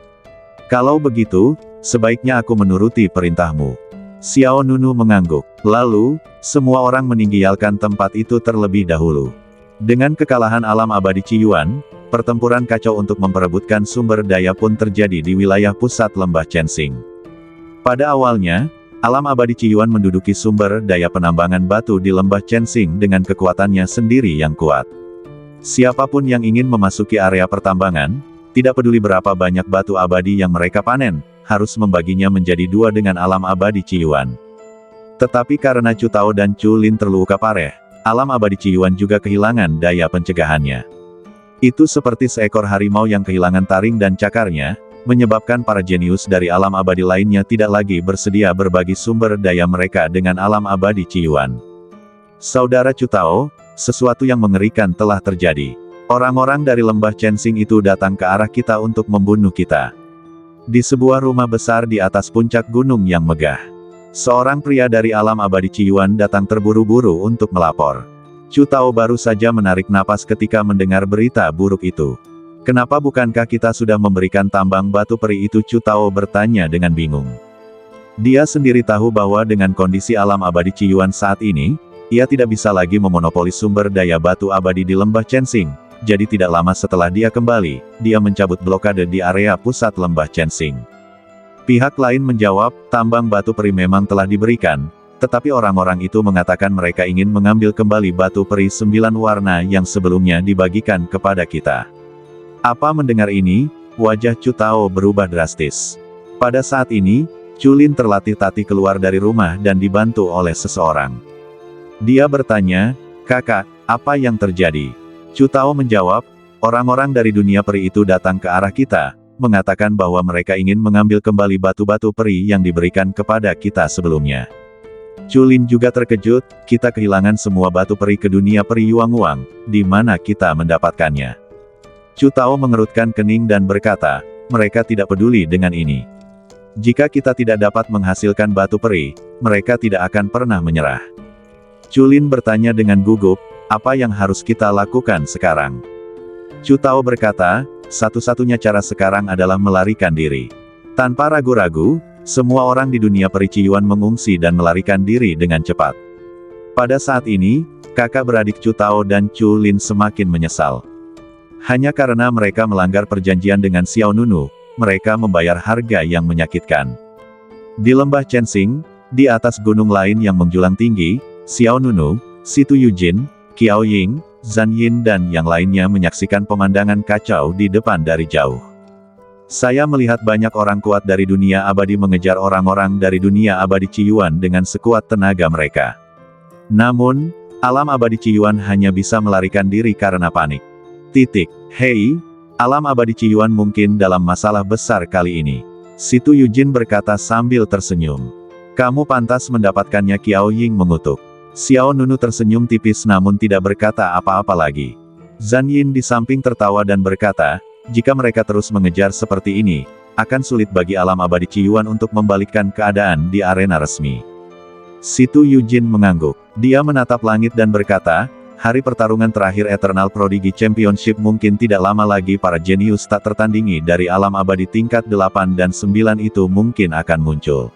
Kalau begitu, sebaiknya aku menuruti perintahmu. Xiao Nunu mengangguk. Lalu, semua orang meninggalkan tempat itu terlebih dahulu. Dengan kekalahan alam abadi Qiyuan, pertempuran kacau untuk memperebutkan sumber daya pun terjadi di wilayah pusat lembah Chensing. Pada awalnya, alam abadi Qiyuan menduduki sumber daya penambangan batu di lembah Chensing dengan kekuatannya sendiri yang kuat. Siapapun yang ingin memasuki area pertambangan, tidak peduli berapa banyak batu abadi yang mereka panen, harus membaginya menjadi 2 dengan alam abadi Qiyuan. Tetapi karena Chu Tao dan Chu Lin terluka parah, alam abadi Qiyuan juga kehilangan daya pencegahannya. Itu seperti seekor harimau yang kehilangan taring dan cakarnya, menyebabkan para jenius dari alam abadi lainnya tidak lagi bersedia berbagi sumber daya mereka dengan alam abadi Qiyuan. Saudara Chu Tao, sesuatu yang mengerikan telah terjadi. Orang-orang dari lembah Chensing itu datang ke arah kita untuk membunuh kita. Di sebuah rumah besar di atas puncak gunung yang megah, seorang pria dari alam abadi Qiyuan datang terburu-buru untuk melapor. Chu Tao baru saja menarik napas ketika mendengar berita buruk itu. Kenapa bukankah kita sudah memberikan tambang batu peri itu? Chu Tao bertanya dengan bingung. Dia sendiri tahu bahwa dengan kondisi alam abadi Qiyuan saat ini, ia tidak bisa lagi memonopoli sumber daya batu abadi di lembah Chensing. Jadi tidak lama setelah dia kembali, dia mencabut blokade di area pusat lembah Chensing. Pihak lain menjawab, tambang batu peri memang telah diberikan, tetapi orang-orang itu mengatakan mereka ingin mengambil kembali batu peri 9 warna yang sebelumnya dibagikan kepada kita. Apa mendengar ini, wajah Chu Tao berubah drastis. Pada saat ini, Chu Lin terlatih-tatih keluar dari rumah dan dibantu oleh seseorang. Dia bertanya, "Kakak, apa yang terjadi?" Chu Tao menjawab, orang-orang dari dunia peri itu datang ke arah kita, mengatakan bahwa mereka ingin mengambil kembali batu-batu peri yang diberikan kepada kita sebelumnya. Chu Lin juga terkejut, kita kehilangan semua batu peri ke dunia peri Yuanguang, di mana kita mendapatkannya? Chu Tao mengerutkan kening dan berkata, mereka tidak peduli dengan ini. Jika kita tidak dapat menghasilkan batu peri, mereka tidak akan pernah menyerah. Chu Lin bertanya dengan gugup, apa yang harus kita lakukan sekarang? Chu Tao berkata, satu-satunya cara sekarang adalah melarikan diri. Tanpa ragu-ragu, semua orang di dunia peri Qiyuan mengungsi dan melarikan diri dengan cepat. Pada saat ini, kakak beradik Chu Tao dan Chu Lin semakin menyesal. Hanya karena mereka melanggar perjanjian dengan Xiao Nunu, mereka membayar harga yang menyakitkan. Di lembah Chensing, di atas gunung lain yang menjulang tinggi, Xiao Nunu, Situ Yujin, Qiao Ying, Zhan Yin dan yang lainnya menyaksikan pemandangan kacau di depan dari jauh. Saya melihat banyak orang kuat dari dunia abadi mengejar orang-orang dari dunia abadi Qiyuan dengan sekuat tenaga mereka. Namun, alam abadi Qiyuan hanya bisa melarikan diri karena panik. Hei, alam abadi Qiyuan mungkin dalam masalah besar kali ini. Situ Yujin berkata sambil tersenyum. Kamu pantas mendapatkannya. Qiao Ying mengutuk. Xiao Nunu tersenyum tipis namun tidak berkata apa-apa lagi. Zhan Yin di samping tertawa dan berkata, jika mereka terus mengejar seperti ini, akan sulit bagi alam abadi Qiyuan untuk membalikkan keadaan di arena resmi. Situ Yujin mengangguk. Dia menatap langit dan berkata, hari pertarungan terakhir Eternal Prodigy Championship mungkin tidak lama lagi. Para jenius tak tertandingi dari alam abadi tingkat 8 dan 9 itu mungkin akan muncul.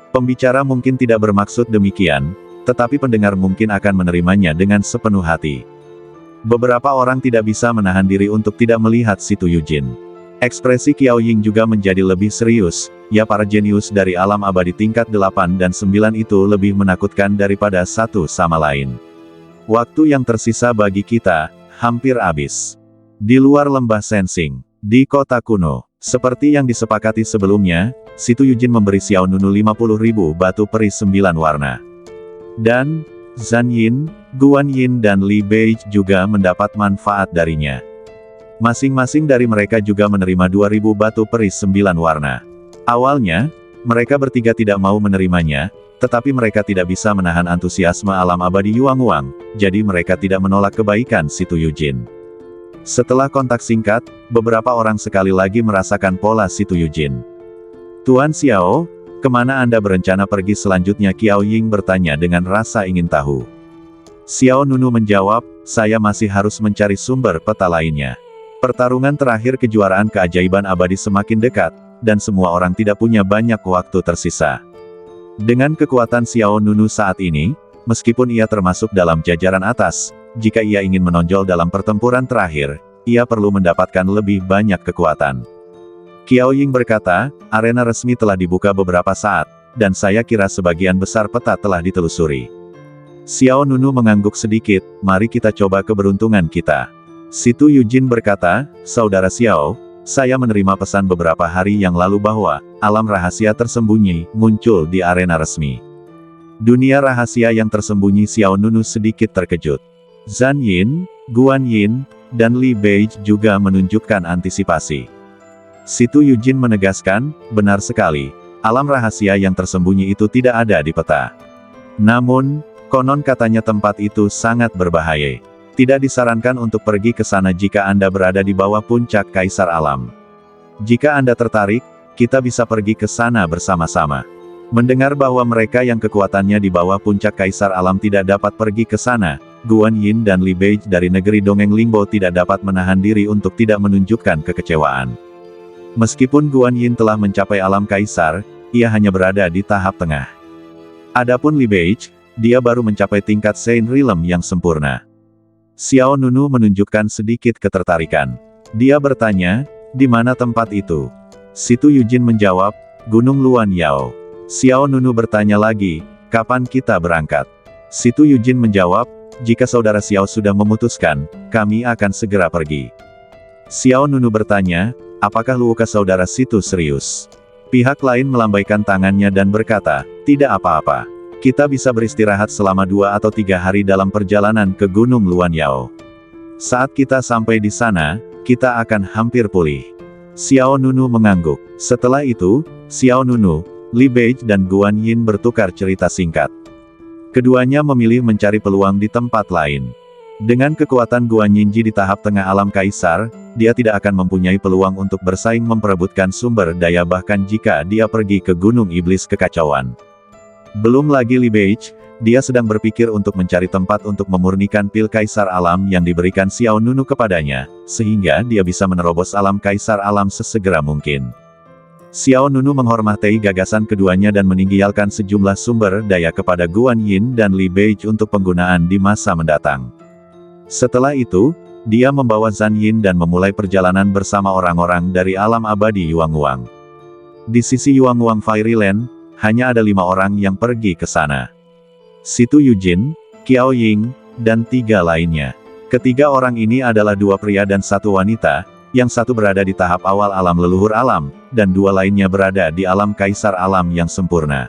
Pembicara mungkin tidak bermaksud demikian, tetapi pendengar mungkin akan menerimanya dengan sepenuh hati. Beberapa orang tidak bisa menahan diri untuk tidak melihat Situ Yujin. Ekspresi Qiao Ying juga menjadi lebih serius, ya para jenius dari alam abadi tingkat 8 dan 9 itu lebih menakutkan daripada satu sama lain. Waktu yang tersisa bagi kita, hampir habis. Di luar lembah Sensing, di kota kuno, seperti yang disepakati sebelumnya, Situ Yujin memberi Xiao Nunu 50.000 batu peri 9 warna. Dan, Zhan Yin, Guan Yin dan Li Bei juga mendapat manfaat darinya. Masing-masing dari mereka juga menerima 2.000 batu peri 9 warna. Awalnya, mereka bertiga tidak mau menerimanya, tetapi mereka tidak bisa menahan antusiasme alam abadi Yuanguang, jadi mereka tidak menolak kebaikan Situ Yujin. Setelah kontak singkat, beberapa orang sekali lagi merasakan pola Situ Yujin. Tuan Xiao, kemana Anda berencana pergi selanjutnya? Qiao Ying bertanya dengan rasa ingin tahu. Xiao Nunu menjawab, saya masih harus mencari sumber peta lainnya. Pertarungan terakhir kejuaraan keajaiban abadi semakin dekat, dan semua orang tidak punya banyak waktu tersisa. Dengan kekuatan Xiao Nunu saat ini, meskipun ia termasuk dalam jajaran atas, jika ia ingin menonjol dalam pertempuran terakhir, ia perlu mendapatkan lebih banyak kekuatan. Qiao Ying berkata, arena resmi telah dibuka beberapa saat, dan saya kira sebagian besar peta telah ditelusuri. Xiao Nunu mengangguk sedikit, mari kita coba keberuntungan kita. Situ Yujin berkata, Saudara Xiao, saya menerima pesan beberapa hari yang lalu bahwa, alam rahasia tersembunyi, muncul di arena resmi. Dunia rahasia yang tersembunyi. Xiao Nunu sedikit terkejut. Zhan Yin, Guan Yin, dan Li Bei juga menunjukkan antisipasi. Situ Yujin menegaskan, benar sekali, alam rahasia yang tersembunyi itu tidak ada di peta. Namun, konon katanya tempat itu sangat berbahaya. Tidak disarankan untuk pergi ke sana jika Anda berada di bawah puncak Kaisar Alam. Jika Anda tertarik, kita bisa pergi ke sana bersama-sama. Mendengar bahwa mereka yang kekuatannya di bawah puncak Kaisar Alam tidak dapat pergi ke sana, Guan Yin dan Li Bei dari negeri Dongeng Limbo tidak dapat menahan diri untuk tidak menunjukkan kekecewaan. Meskipun Guan Yin telah mencapai alam Kaisar, ia hanya berada di tahap tengah. Adapun Li Bei, dia baru mencapai tingkat Saint Realm yang sempurna. Xiao Nunu menunjukkan sedikit ketertarikan. Dia bertanya, di mana tempat itu? Situ Yujin menjawab, Gunung Luan Yao. Xiao Nunu bertanya lagi, kapan kita berangkat? Situ Yujin menjawab, jika saudara Xiao sudah memutuskan, kami akan segera pergi. Xiao Nunu bertanya, apakah luka saudara Situ serius? Pihak lain melambaikan tangannya dan berkata, tidak apa-apa. Kita bisa beristirahat selama 2 atau 3 hari dalam perjalanan ke Gunung Luan Yao. Saat kita sampai di sana, kita akan hampir pulih. Xiao Nunu mengangguk. Setelah itu, Xiao Nunu, Li Bei dan Guan Yin bertukar cerita singkat. Keduanya memilih mencari peluang di tempat lain. Dengan kekuatan Guan Yinji di tahap tengah alam Kaisar, dia tidak akan mempunyai peluang untuk bersaing memperebutkan sumber daya bahkan jika dia pergi ke Gunung Iblis Kekacauan. Belum lagi Li Bei, dia sedang berpikir untuk mencari tempat untuk memurnikan pil Kaisar Alam yang diberikan Xiao Nunu kepadanya, sehingga dia bisa menerobos alam Kaisar Alam sesegera mungkin. Xiao Nunu menghormati gagasan keduanya dan meninggalkan sejumlah sumber daya kepada Guan Yin dan Li Bei untuk penggunaan di masa mendatang. Setelah itu, dia membawa Zhan Yin dan memulai perjalanan bersama orang-orang dari alam abadi Yuanguang. Di sisi Yuanguang Fairyland, hanya ada 5 orang yang pergi ke sana. Situ Yujin, Qiao Ying, dan 3 lainnya. Ketiga orang ini adalah 2 pria dan 1 wanita, yang satu berada di tahap awal alam leluhur alam, dan 2 lainnya berada di alam Kaisar Alam yang sempurna.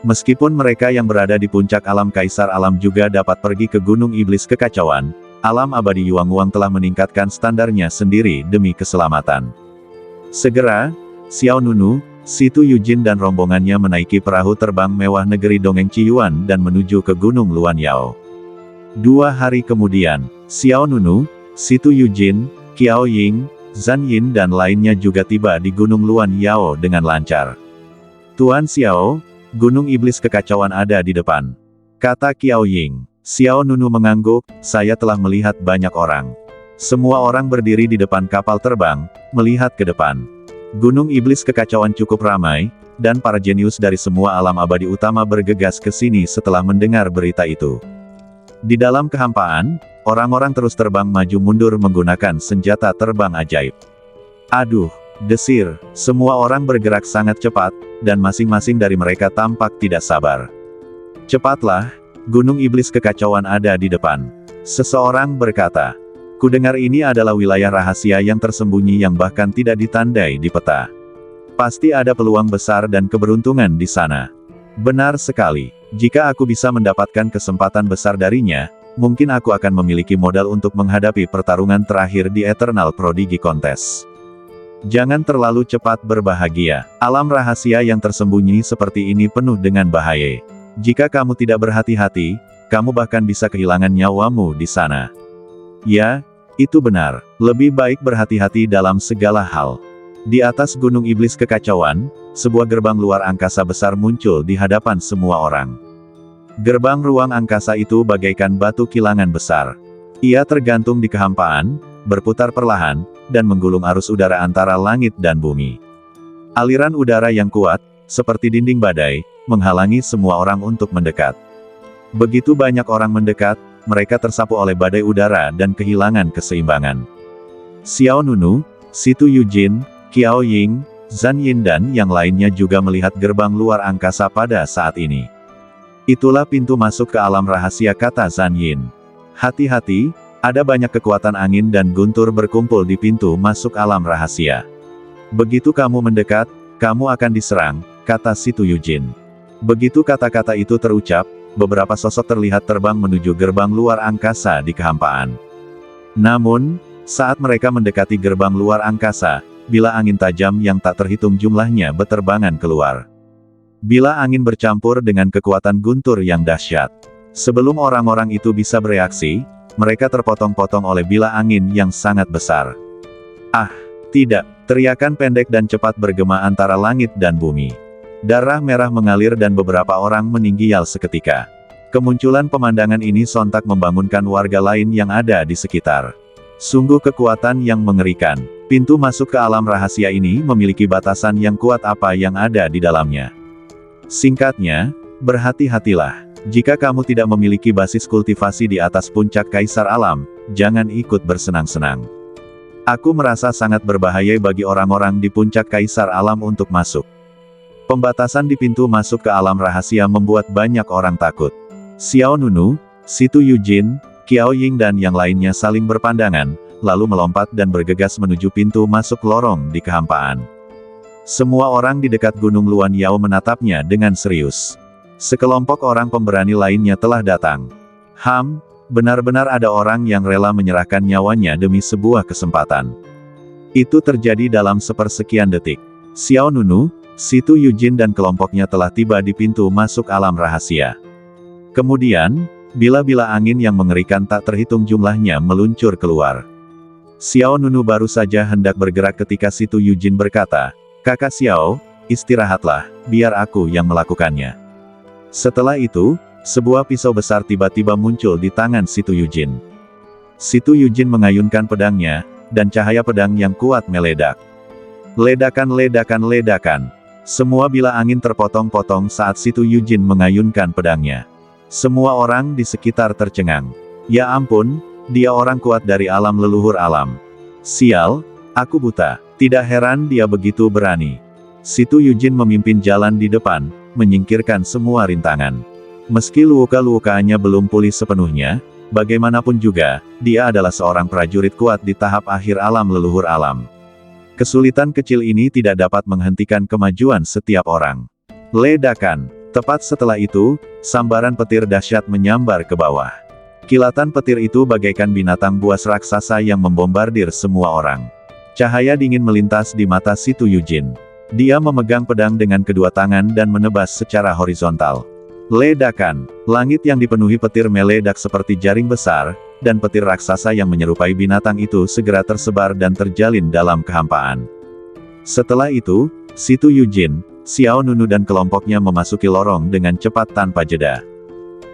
Meskipun mereka yang berada di puncak alam Kaisar Alam juga dapat pergi ke Gunung Iblis Kekacauan, alam abadi Yuanguang telah meningkatkan standarnya sendiri demi keselamatan. Segera, Xiao Nunu, Situ Yujin dan rombongannya menaiki perahu terbang mewah negeri Dongeng Ciyuan dan menuju ke Gunung Luan Yao. 2 hari kemudian, Xiao Nunu, Situ Yujin, Qiao Ying, Zhan Yin dan lainnya juga tiba di Gunung Luan Yao dengan lancar. Tuan Xiao, Gunung Iblis Kekacauan ada di depan, kata Qiao Ying. Xiao Nunu mengangguk, saya telah melihat banyak orang. Semua orang berdiri di depan kapal terbang, melihat ke depan. Gunung Iblis Kekacauan cukup ramai, dan para jenius dari semua alam abadi utama bergegas ke sini setelah mendengar berita itu. Di dalam kehampaan, orang-orang terus terbang maju mundur menggunakan senjata terbang ajaib. Aduh, desir, semua orang bergerak sangat cepat, dan masing-masing dari mereka tampak tidak sabar. Cepatlah, Gunung Iblis Kekacauan ada di depan. Seseorang berkata, kudengar ini adalah wilayah rahasia yang tersembunyi yang bahkan tidak ditandai di peta. Pasti ada peluang besar dan keberuntungan di sana. Benar sekali, jika aku bisa mendapatkan kesempatan besar darinya, mungkin aku akan memiliki modal untuk menghadapi pertarungan terakhir di Eternal Prodigy Contest. Jangan terlalu cepat berbahagia. Alam rahasia yang tersembunyi seperti ini penuh dengan bahaya. Jika kamu tidak berhati-hati, kamu bahkan bisa kehilangan nyawamu di sana. Ya, itu benar. Lebih baik berhati-hati dalam segala hal. Di atas Gunung Iblis Kekacauan, sebuah gerbang luar angkasa besar muncul di hadapan semua orang. Gerbang ruang angkasa itu bagaikan batu kilangan besar. Ia tergantung di kehampaan, berputar perlahan, dan menggulung arus udara antara langit dan bumi. Aliran udara yang kuat, seperti dinding badai, menghalangi semua orang untuk mendekat. Begitu banyak orang mendekat, mereka tersapu oleh badai udara dan kehilangan keseimbangan. Xiao Nunu, Situ Yujin, Qiao Ying, Zhan Yin dan yang lainnya juga melihat gerbang luar angkasa pada saat ini. Itulah pintu masuk ke alam rahasia, kata Zhan Yin. Hati-hati, ada banyak kekuatan angin dan guntur berkumpul di pintu masuk alam rahasia. Begitu kamu mendekat, kamu akan diserang, kata Situ Yujin. Begitu kata-kata itu terucap, beberapa sosok terlihat terbang menuju gerbang luar angkasa di kehampaan. Namun, saat mereka mendekati gerbang luar angkasa, bila angin tajam yang tak terhitung jumlahnya berterbangan keluar. Bila angin bercampur dengan kekuatan guntur yang dahsyat. Sebelum orang-orang itu bisa bereaksi, mereka terpotong-potong oleh bila angin yang sangat besar. Ah, tidak! Teriakan pendek dan cepat bergema antara langit dan bumi. Darah merah mengalir dan beberapa orang meninggal seketika. Kemunculan pemandangan ini sontak membangunkan warga lain yang ada di sekitar. Sungguh kekuatan yang mengerikan. Pintu masuk ke alam rahasia ini memiliki batasan yang kuat apa yang ada di dalamnya. Singkatnya, berhati-hatilah. Jika kamu tidak memiliki basis kultivasi di atas puncak Kaisar Alam, jangan ikut bersenang-senang. Aku merasa sangat berbahaya bagi orang-orang di puncak Kaisar Alam untuk masuk. Pembatasan di pintu masuk ke alam rahasia membuat banyak orang takut. Xiao Nunu, Situ Yujin, Qiao Ying dan yang lainnya saling berpandangan, lalu melompat dan bergegas menuju pintu masuk lorong di kehampaan. Semua orang di dekat Gunung Luan Yao menatapnya dengan serius. Sekelompok orang pemberani lainnya telah datang. Benar-benar ada orang yang rela menyerahkan nyawanya demi sebuah kesempatan. Itu terjadi dalam sepersekian detik. Xiao Nunu, Situ Yujin dan kelompoknya telah tiba di pintu masuk alam rahasia. Kemudian, bila-bila angin yang mengerikan tak terhitung jumlahnya meluncur keluar. Xiao Nunu baru saja hendak bergerak ketika Situ Yujin berkata, "Kakak Xiao, istirahatlah, biar aku yang melakukannya." Setelah itu, sebuah pisau besar tiba-tiba muncul di tangan Situ Yujin. Situ Yujin mengayunkan pedangnya, dan cahaya pedang yang kuat meledak. Ledakan, ledakan, ledakan. Semua bila angin terpotong-potong saat Situ Yujin mengayunkan pedangnya. Semua orang di sekitar tercengang. Ya ampun, dia orang kuat dari alam leluhur alam. Sial, aku buta. Tidak heran dia begitu berani. Situ Yujin memimpin jalan di depan, menyingkirkan semua rintangan. Meski luka-lukanya belum pulih sepenuhnya, bagaimanapun juga, dia adalah seorang prajurit kuat di tahap akhir alam leluhur alam. Kesulitan kecil ini tidak dapat menghentikan kemajuan setiap orang. Ledakan. Tepat setelah itu, sambaran petir dahsyat menyambar ke bawah. Kilatan petir itu bagaikan binatang buas raksasa yang membombardir semua orang. Cahaya dingin melintas di mata Situ Yujin. Dia memegang pedang dengan kedua tangan dan menebas secara horizontal. Ledakan. Langit yang dipenuhi petir meledak seperti jaring besar, dan petir raksasa yang menyerupai binatang itu segera tersebar dan terjalin dalam kehampaan. Setelah itu, Situ Yujin, Xiao Nunu dan kelompoknya memasuki lorong dengan cepat tanpa jeda.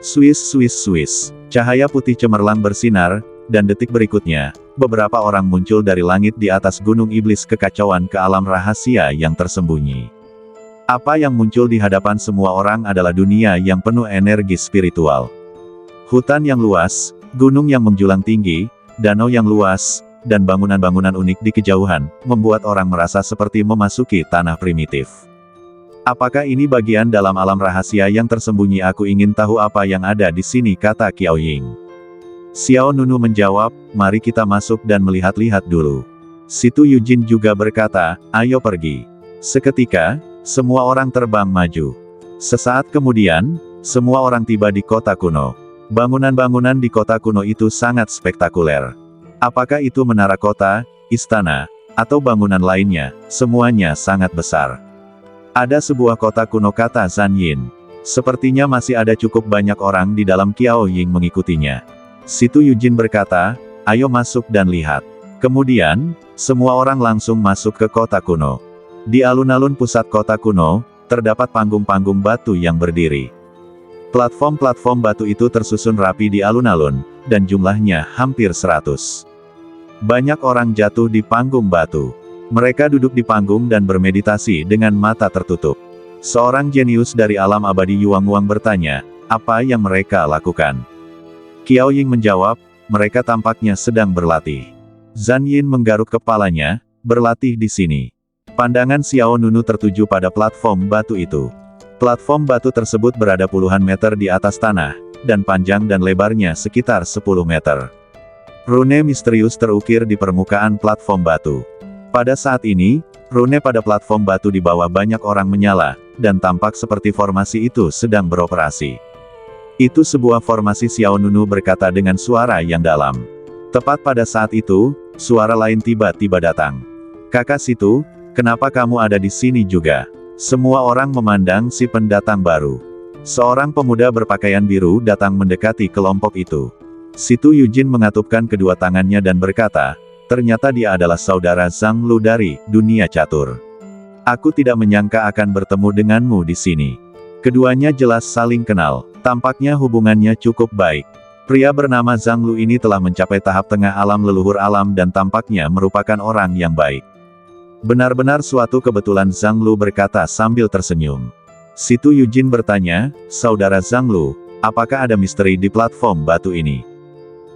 Swiss, Swiss, Swiss. Cahaya putih cemerlang bersinar, dan detik berikutnya, beberapa orang muncul dari langit di atas Gunung Iblis Kekacauan ke alam rahasia yang tersembunyi. Apa yang muncul di hadapan semua orang adalah dunia yang penuh energi spiritual. Hutan yang luas, gunung yang menjulang tinggi, danau yang luas, dan bangunan-bangunan unik di kejauhan, membuat orang merasa seperti memasuki tanah primitif. Apakah ini bagian dalam alam rahasia yang tersembunyi? Aku ingin tahu apa yang ada di sini, kata Qiao Ying. Xiao Nunu menjawab, mari kita masuk dan melihat-lihat dulu. Situ Yujin juga berkata, ayo pergi. Seketika, semua orang terbang maju. Sesaat kemudian, semua orang tiba di kota kuno. Bangunan-bangunan di kota kuno itu sangat spektakuler. Apakah itu menara kota, istana, atau bangunan lainnya, semuanya sangat besar. Ada sebuah kota kuno, kata Zhan Yin. Sepertinya masih ada cukup banyak orang di dalam. Qiao Ying mengikutinya. Situ Yujin berkata, ayo masuk dan lihat. Kemudian, semua orang langsung masuk ke kota kuno. Di alun-alun pusat kota kuno, terdapat panggung-panggung batu yang berdiri. Platform-platform batu itu tersusun rapi di alun-alun, dan jumlahnya hampir 100. Banyak orang jatuh di panggung batu. Mereka duduk di panggung dan bermeditasi dengan mata tertutup. Seorang jenius dari alam abadi Yuang Wang bertanya, apa yang mereka lakukan? Qiao Ying menjawab, mereka tampaknya sedang berlatih. Zhan Yin menggaruk kepalanya, berlatih di sini. Pandangan Xiao Nunu tertuju pada platform batu itu. Platform batu tersebut berada puluhan meter di atas tanah, dan panjang dan lebarnya sekitar 10 meter. Rune misterius terukir di permukaan platform batu. Pada saat ini, rune pada platform batu di bawah banyak orang menyala, dan tampak seperti formasi itu sedang beroperasi. Itu sebuah formasi, Xiao Nunu berkata dengan suara yang dalam. Tepat pada saat itu, suara lain tiba-tiba datang. Kakak Situ, kenapa kamu ada di sini juga? Semua orang memandang si pendatang baru. Seorang pemuda berpakaian biru datang mendekati kelompok itu. Situ Yujin mengatupkan kedua tangannya dan berkata, ternyata dia adalah saudara Zhang Lu dari dunia catur. Aku tidak menyangka akan bertemu denganmu di sini. Keduanya jelas saling kenal, tampaknya hubungannya cukup baik. Pria bernama Zhang Lu ini telah mencapai tahap tengah alam leluhur alam dan tampaknya merupakan orang yang baik. Benar-benar suatu kebetulan, Zhang Lu berkata sambil tersenyum. Situ Yujin bertanya, saudara Zhang Lu, apakah ada misteri di platform batu ini?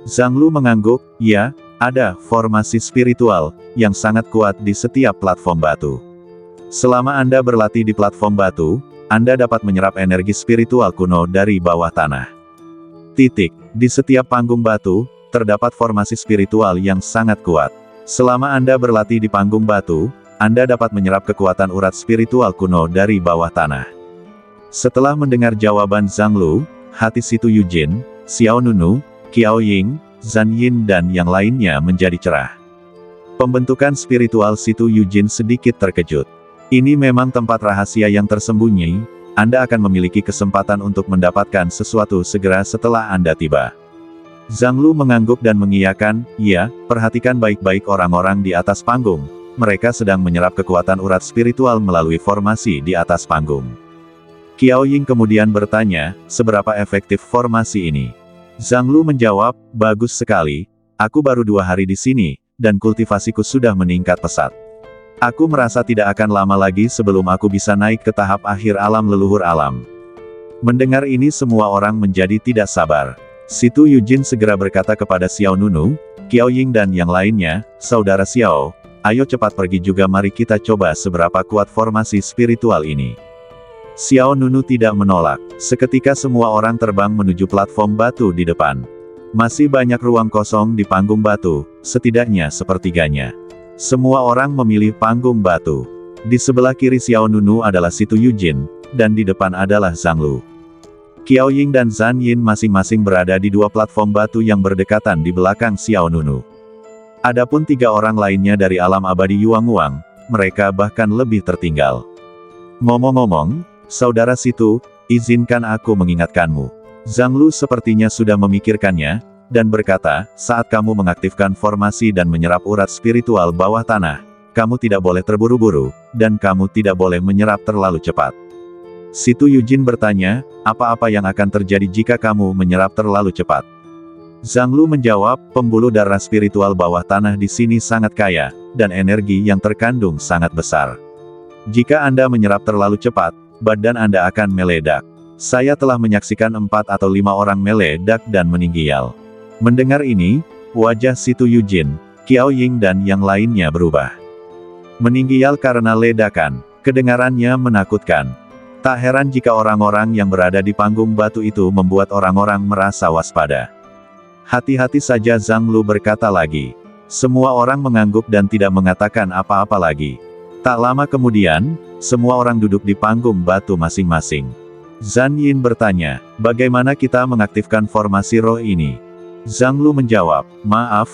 Zhang Lu mengangguk, ya, ada formasi spiritual yang sangat kuat di setiap platform batu. Selama Anda berlatih di platform batu, Anda dapat menyerap energi spiritual kuno dari bawah tanah. Di setiap panggung batu, terdapat formasi spiritual yang sangat kuat. Selama Anda berlatih di panggung batu, Anda dapat menyerap kekuatan urat spiritual kuno dari bawah tanah. Setelah mendengar jawaban Zhang Lu, hati Situ Yujin, Xiao Nunu, Qiao Ying, Zhan Yin dan yang lainnya menjadi cerah. Pembentukan spiritual Situ Yujin sedikit terkejut. Ini memang tempat rahasia yang tersembunyi, Anda akan memiliki kesempatan untuk mendapatkan sesuatu segera setelah Anda tiba. Zhang Lu mengangguk dan mengiyakan, ya, perhatikan baik-baik orang-orang di atas panggung, mereka sedang menyerap kekuatan urat spiritual melalui formasi di atas panggung. Qiao Ying kemudian bertanya, seberapa efektif formasi ini? Zhang Lu menjawab, bagus sekali, aku baru 2 hari di sini, dan kultivasiku sudah meningkat pesat. Aku merasa tidak akan lama lagi sebelum aku bisa naik ke tahap akhir alam leluhur alam. Mendengar ini semua orang menjadi tidak sabar. Situ Yujin segera berkata kepada Xiao Nunu, Qiao Ying dan yang lainnya, saudara Xiao, ayo cepat pergi juga, mari kita coba seberapa kuat formasi spiritual ini. Xiao Nunu tidak menolak. Seketika semua orang terbang menuju platform batu di depan. Masih banyak ruang kosong di panggung batu, setidaknya sepertiganya. Semua orang memilih panggung batu. Di sebelah kiri Xiao Nunu adalah Situ Yujin, dan di depan adalah Zhang Lu. Qiao Ying dan Zhan Yin masing-masing berada di 2 platform batu yang berdekatan di belakang Xiao Nunu. Adapun 3 orang lainnya dari alam abadi Yuang Wang, mereka bahkan lebih tertinggal. Ngomong-ngomong, saudara Situ, izinkan aku mengingatkanmu. Zhang Lu sepertinya sudah memikirkannya, dan berkata, saat kamu mengaktifkan formasi dan menyerap urat spiritual bawah tanah, kamu tidak boleh terburu-buru, dan kamu tidak boleh menyerap terlalu cepat. Situ Yujin bertanya, apa-apa yang akan terjadi jika kamu menyerap terlalu cepat? Zhang Lu menjawab, pembuluh darah spiritual bawah tanah di sini sangat kaya, dan energi yang terkandung sangat besar. Jika Anda menyerap terlalu cepat, badan Anda akan meledak. Saya telah menyaksikan 4 atau 5 orang meledak dan meninggal. Mendengar ini, wajah Situ Yujin, Qiao Ying dan yang lainnya berubah meninggal karena ledakan. Kedengarannya menakutkan. Tak heran jika orang-orang yang berada di panggung batu itu membuat orang-orang merasa waspada. Hati-hati saja, Zhang Lu berkata lagi. Semua orang mengangguk dan tidak mengatakan apa-apa lagi. Tak lama kemudian, semua orang duduk di panggung batu masing-masing. Zhang Yin bertanya, bagaimana kita mengaktifkan formasi roh ini? Zhang Lu menjawab, maaf,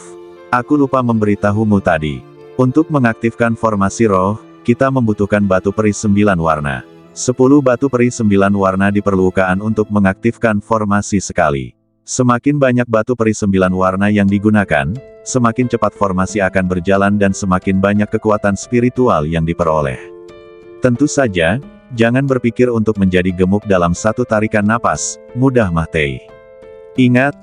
aku lupa memberitahumu tadi. Untuk mengaktifkan formasi roh, kita membutuhkan batu peri 9 warna. 10 batu peri 9 warna diperlukan untuk mengaktifkan formasi sekali. Semakin banyak batu peri 9 warna yang digunakan, semakin cepat formasi akan berjalan dan semakin banyak kekuatan spiritual yang diperoleh. Tentu saja, jangan berpikir untuk menjadi gemuk dalam satu tarikan napas, mudah mati. Ingat,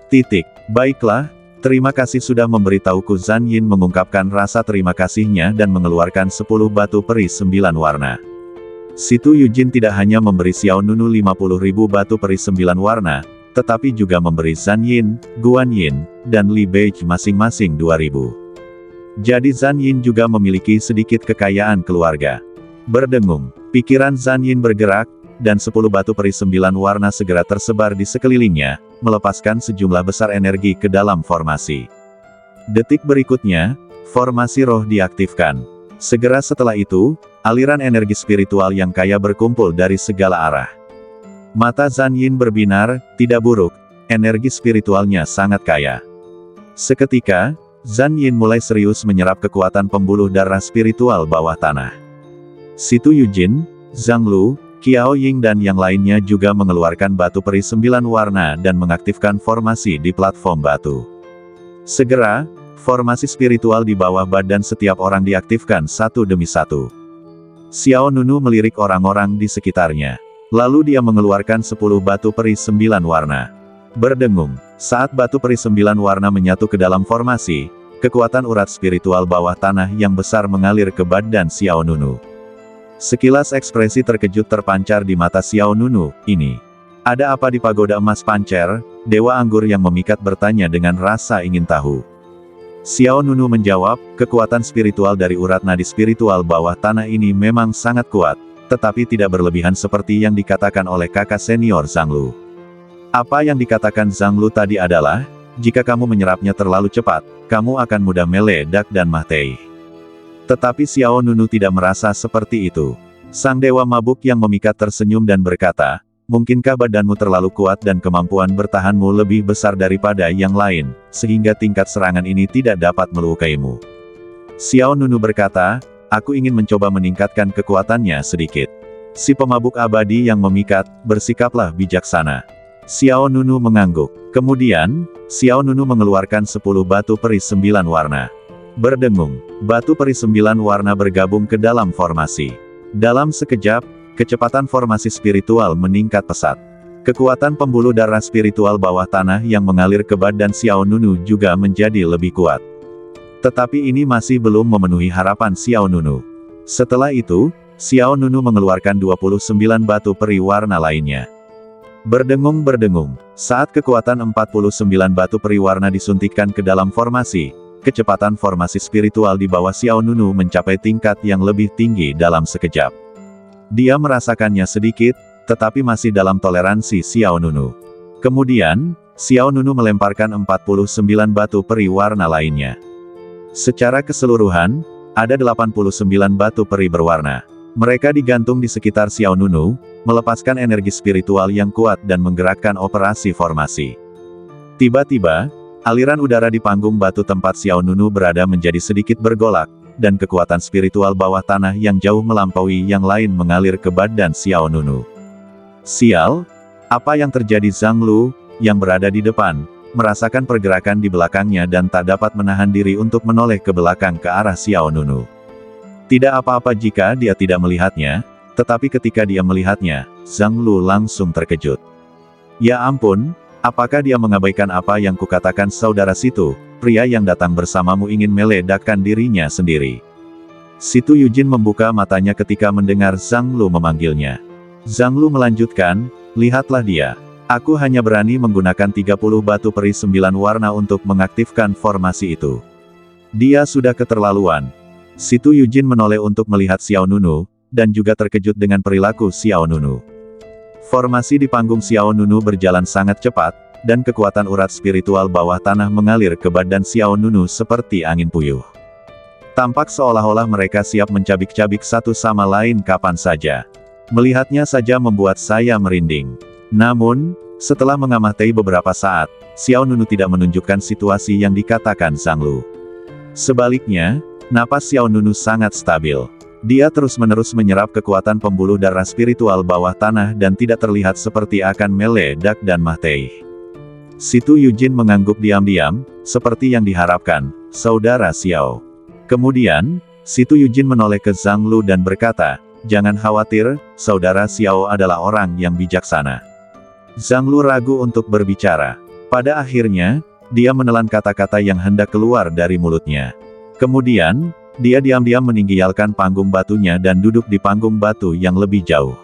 titik. Baiklah, terima kasih sudah memberitahuku. Zhang Yin mengungkapkan rasa terima kasihnya dan mengeluarkan 10 batu peri 9 warna. Situ Yujin tidak hanya memberi Xiao Nunu 50.000 batu peri 9 warna, tetapi juga memberi Zhang Yin, Guan Yin, dan Li Beige masing-masing 2.000. Jadi Zhang Yin juga memiliki sedikit kekayaan keluarga. Berdengung, pikiran Zhang Yin bergerak, dan 10 batu peri 9 warna segera tersebar di sekelilingnya, melepaskan sejumlah besar energi ke dalam formasi. Detik berikutnya, formasi roh diaktifkan. Segera setelah itu, aliran energi spiritual yang kaya berkumpul dari segala arah. Mata Zhang Yin berbinar, tidak buruk, energi spiritualnya sangat kaya. Seketika, Zhang Yin mulai serius menyerap kekuatan pembuluh darah spiritual bawah tanah. Situ Yujin, Zhang Lu, Qiao Ying dan yang lainnya juga mengeluarkan batu peri 9 warna dan mengaktifkan formasi di platform batu. Segera, formasi spiritual di bawah badan setiap orang diaktifkan satu demi satu. Xiao Nunu melirik orang-orang di sekitarnya. Lalu dia mengeluarkan 10 batu peri 9 warna. Berdengung, saat batu peri 9 warna menyatu ke dalam formasi, kekuatan urat spiritual bawah tanah yang besar mengalir ke badan Xiao Nunu. Sekilas ekspresi terkejut terpancar di mata Xiao Nunu. Ini, ada apa di pagoda emas pancer? Dewa anggur yang memikat bertanya dengan rasa ingin tahu. Xiao Nunu menjawab, kekuatan spiritual dari urat nadi spiritual bawah tanah ini memang sangat kuat, tetapi tidak berlebihan seperti yang dikatakan oleh kakak senior Zhang Lu. Apa yang dikatakan Zhang Lu tadi adalah, jika kamu menyerapnya terlalu cepat, kamu akan mudah meledak dan mati. Tetapi Xiao Nunu tidak merasa seperti itu. Sang dewa mabuk yang memikat tersenyum dan berkata, mungkinkah badanmu terlalu kuat dan kemampuan bertahanmu lebih besar daripada yang lain, sehingga tingkat serangan ini tidak dapat melukaimu? Xiao Nunu berkata, aku ingin mencoba meningkatkan kekuatannya sedikit. Si pemabuk abadi yang memikat, bersikaplah bijaksana. Xiao Nunu mengangguk. Kemudian, Xiao Nunu mengeluarkan 10 batu peri 9 warna. Berdengung, batu peri 9 warna bergabung ke dalam formasi. Dalam sekejap, kecepatan formasi spiritual meningkat pesat. Kekuatan pembuluh darah spiritual bawah tanah yang mengalir ke badan Xiao Nunu juga menjadi lebih kuat. Tetapi ini masih belum memenuhi harapan Xiao Nunu. Setelah itu, Xiao Nunu mengeluarkan 29 batu peri warna lainnya. Berdengung, saat kekuatan 49 batu peri warna disuntikkan ke dalam formasi, kecepatan formasi spiritual di bawah Xiao Nunu mencapai tingkat yang lebih tinggi dalam sekejap. Dia merasakannya sedikit, tetapi masih dalam toleransi Xiao Nunu. Kemudian, Xiao Nunu melemparkan 49 batu peri warna lainnya. Secara keseluruhan, ada 89 batu peri berwarna. Mereka digantung di sekitar Xiao Nunu, melepaskan energi spiritual yang kuat dan menggerakkan operasi formasi. Tiba-tiba, aliran udara di panggung batu tempat Xiao Nunu berada menjadi sedikit bergolak, dan kekuatan spiritual bawah tanah yang jauh melampaui yang lain mengalir ke badan Xiao Nunu. Sial, apa yang terjadi? Zhang Lu, yang berada di depan, merasakan pergerakan di belakangnya dan tak dapat menahan diri untuk menoleh ke belakang ke arah Xiao Nunu. Tidak apa-apa jika dia tidak melihatnya, tetapi ketika dia melihatnya, Zhang Lu langsung terkejut. Ya ampun! Apakah dia mengabaikan apa yang kukatakan? Saudara Situ, pria yang datang bersamamu ingin meledakkan dirinya sendiri. Situ Yujin membuka matanya ketika mendengar Zhang Lu memanggilnya. Zhang Lu melanjutkan, lihatlah dia. Aku hanya berani menggunakan 30 batu peri 9 warna untuk mengaktifkan formasi itu. Dia sudah keterlaluan. Situ Yujin menoleh untuk melihat Xiao Nunu, dan juga terkejut dengan perilaku Xiao Nunu. Formasi di panggung Xiao Nunu berjalan sangat cepat, dan kekuatan urat spiritual bawah tanah mengalir ke badan Xiao Nunu seperti angin puyuh. Tampak seolah-olah mereka siap mencabik-cabik satu sama lain kapan saja. Melihatnya saja membuat saya merinding. Namun, setelah mengamati beberapa saat, Xiao Nunu tidak menunjukkan situasi yang dikatakan Zhang Lu. Sebaliknya, napas Xiao Nunu sangat stabil. Dia terus-menerus menyerap kekuatan pembuluh darah spiritual bawah tanah dan tidak terlihat seperti akan meledak dan mati. Situ Yujin mengangguk diam-diam, seperti yang diharapkan, Saudara Xiao. Kemudian, Situ Yujin menoleh ke Zhang Lu dan berkata, "Jangan khawatir, Saudara Xiao adalah orang yang bijaksana." Zhang Lu ragu untuk berbicara. Pada akhirnya, dia menelan kata-kata yang hendak keluar dari mulutnya. Kemudian, dia diam-diam meninggalkan panggung batunya dan duduk di panggung batu yang lebih jauh.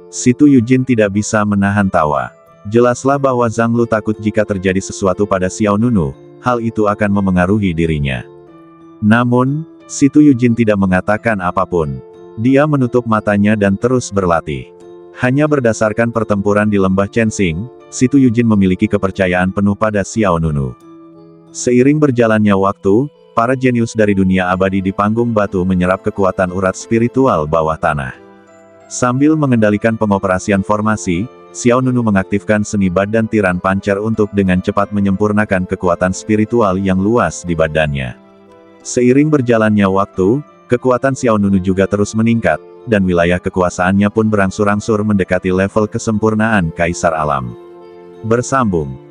Situ Yujin tidak bisa menahan tawa. Jelaslah bahwa Zhang Lu takut jika terjadi sesuatu pada Xiao Nunu, hal itu akan memengaruhi dirinya. Namun, Situ Yujin tidak mengatakan apapun. Dia menutup matanya dan terus berlatih. Hanya berdasarkan pertempuran di lembah Chensing, Situ Yujin memiliki kepercayaan penuh pada Xiao Nunu. Seiring berjalannya waktu, para jenius dari dunia abadi di panggung batu menyerap kekuatan urat spiritual bawah tanah. Sambil mengendalikan pengoperasian formasi, Xiao Nunu mengaktifkan seni badan tiran pancer untuk dengan cepat menyempurnakan kekuatan spiritual yang luas di badannya. Seiring berjalannya waktu, kekuatan Xiao Nunu juga terus meningkat, dan wilayah kekuasaannya pun berangsur-angsur mendekati level kesempurnaan Kaisar Alam. Bersambung.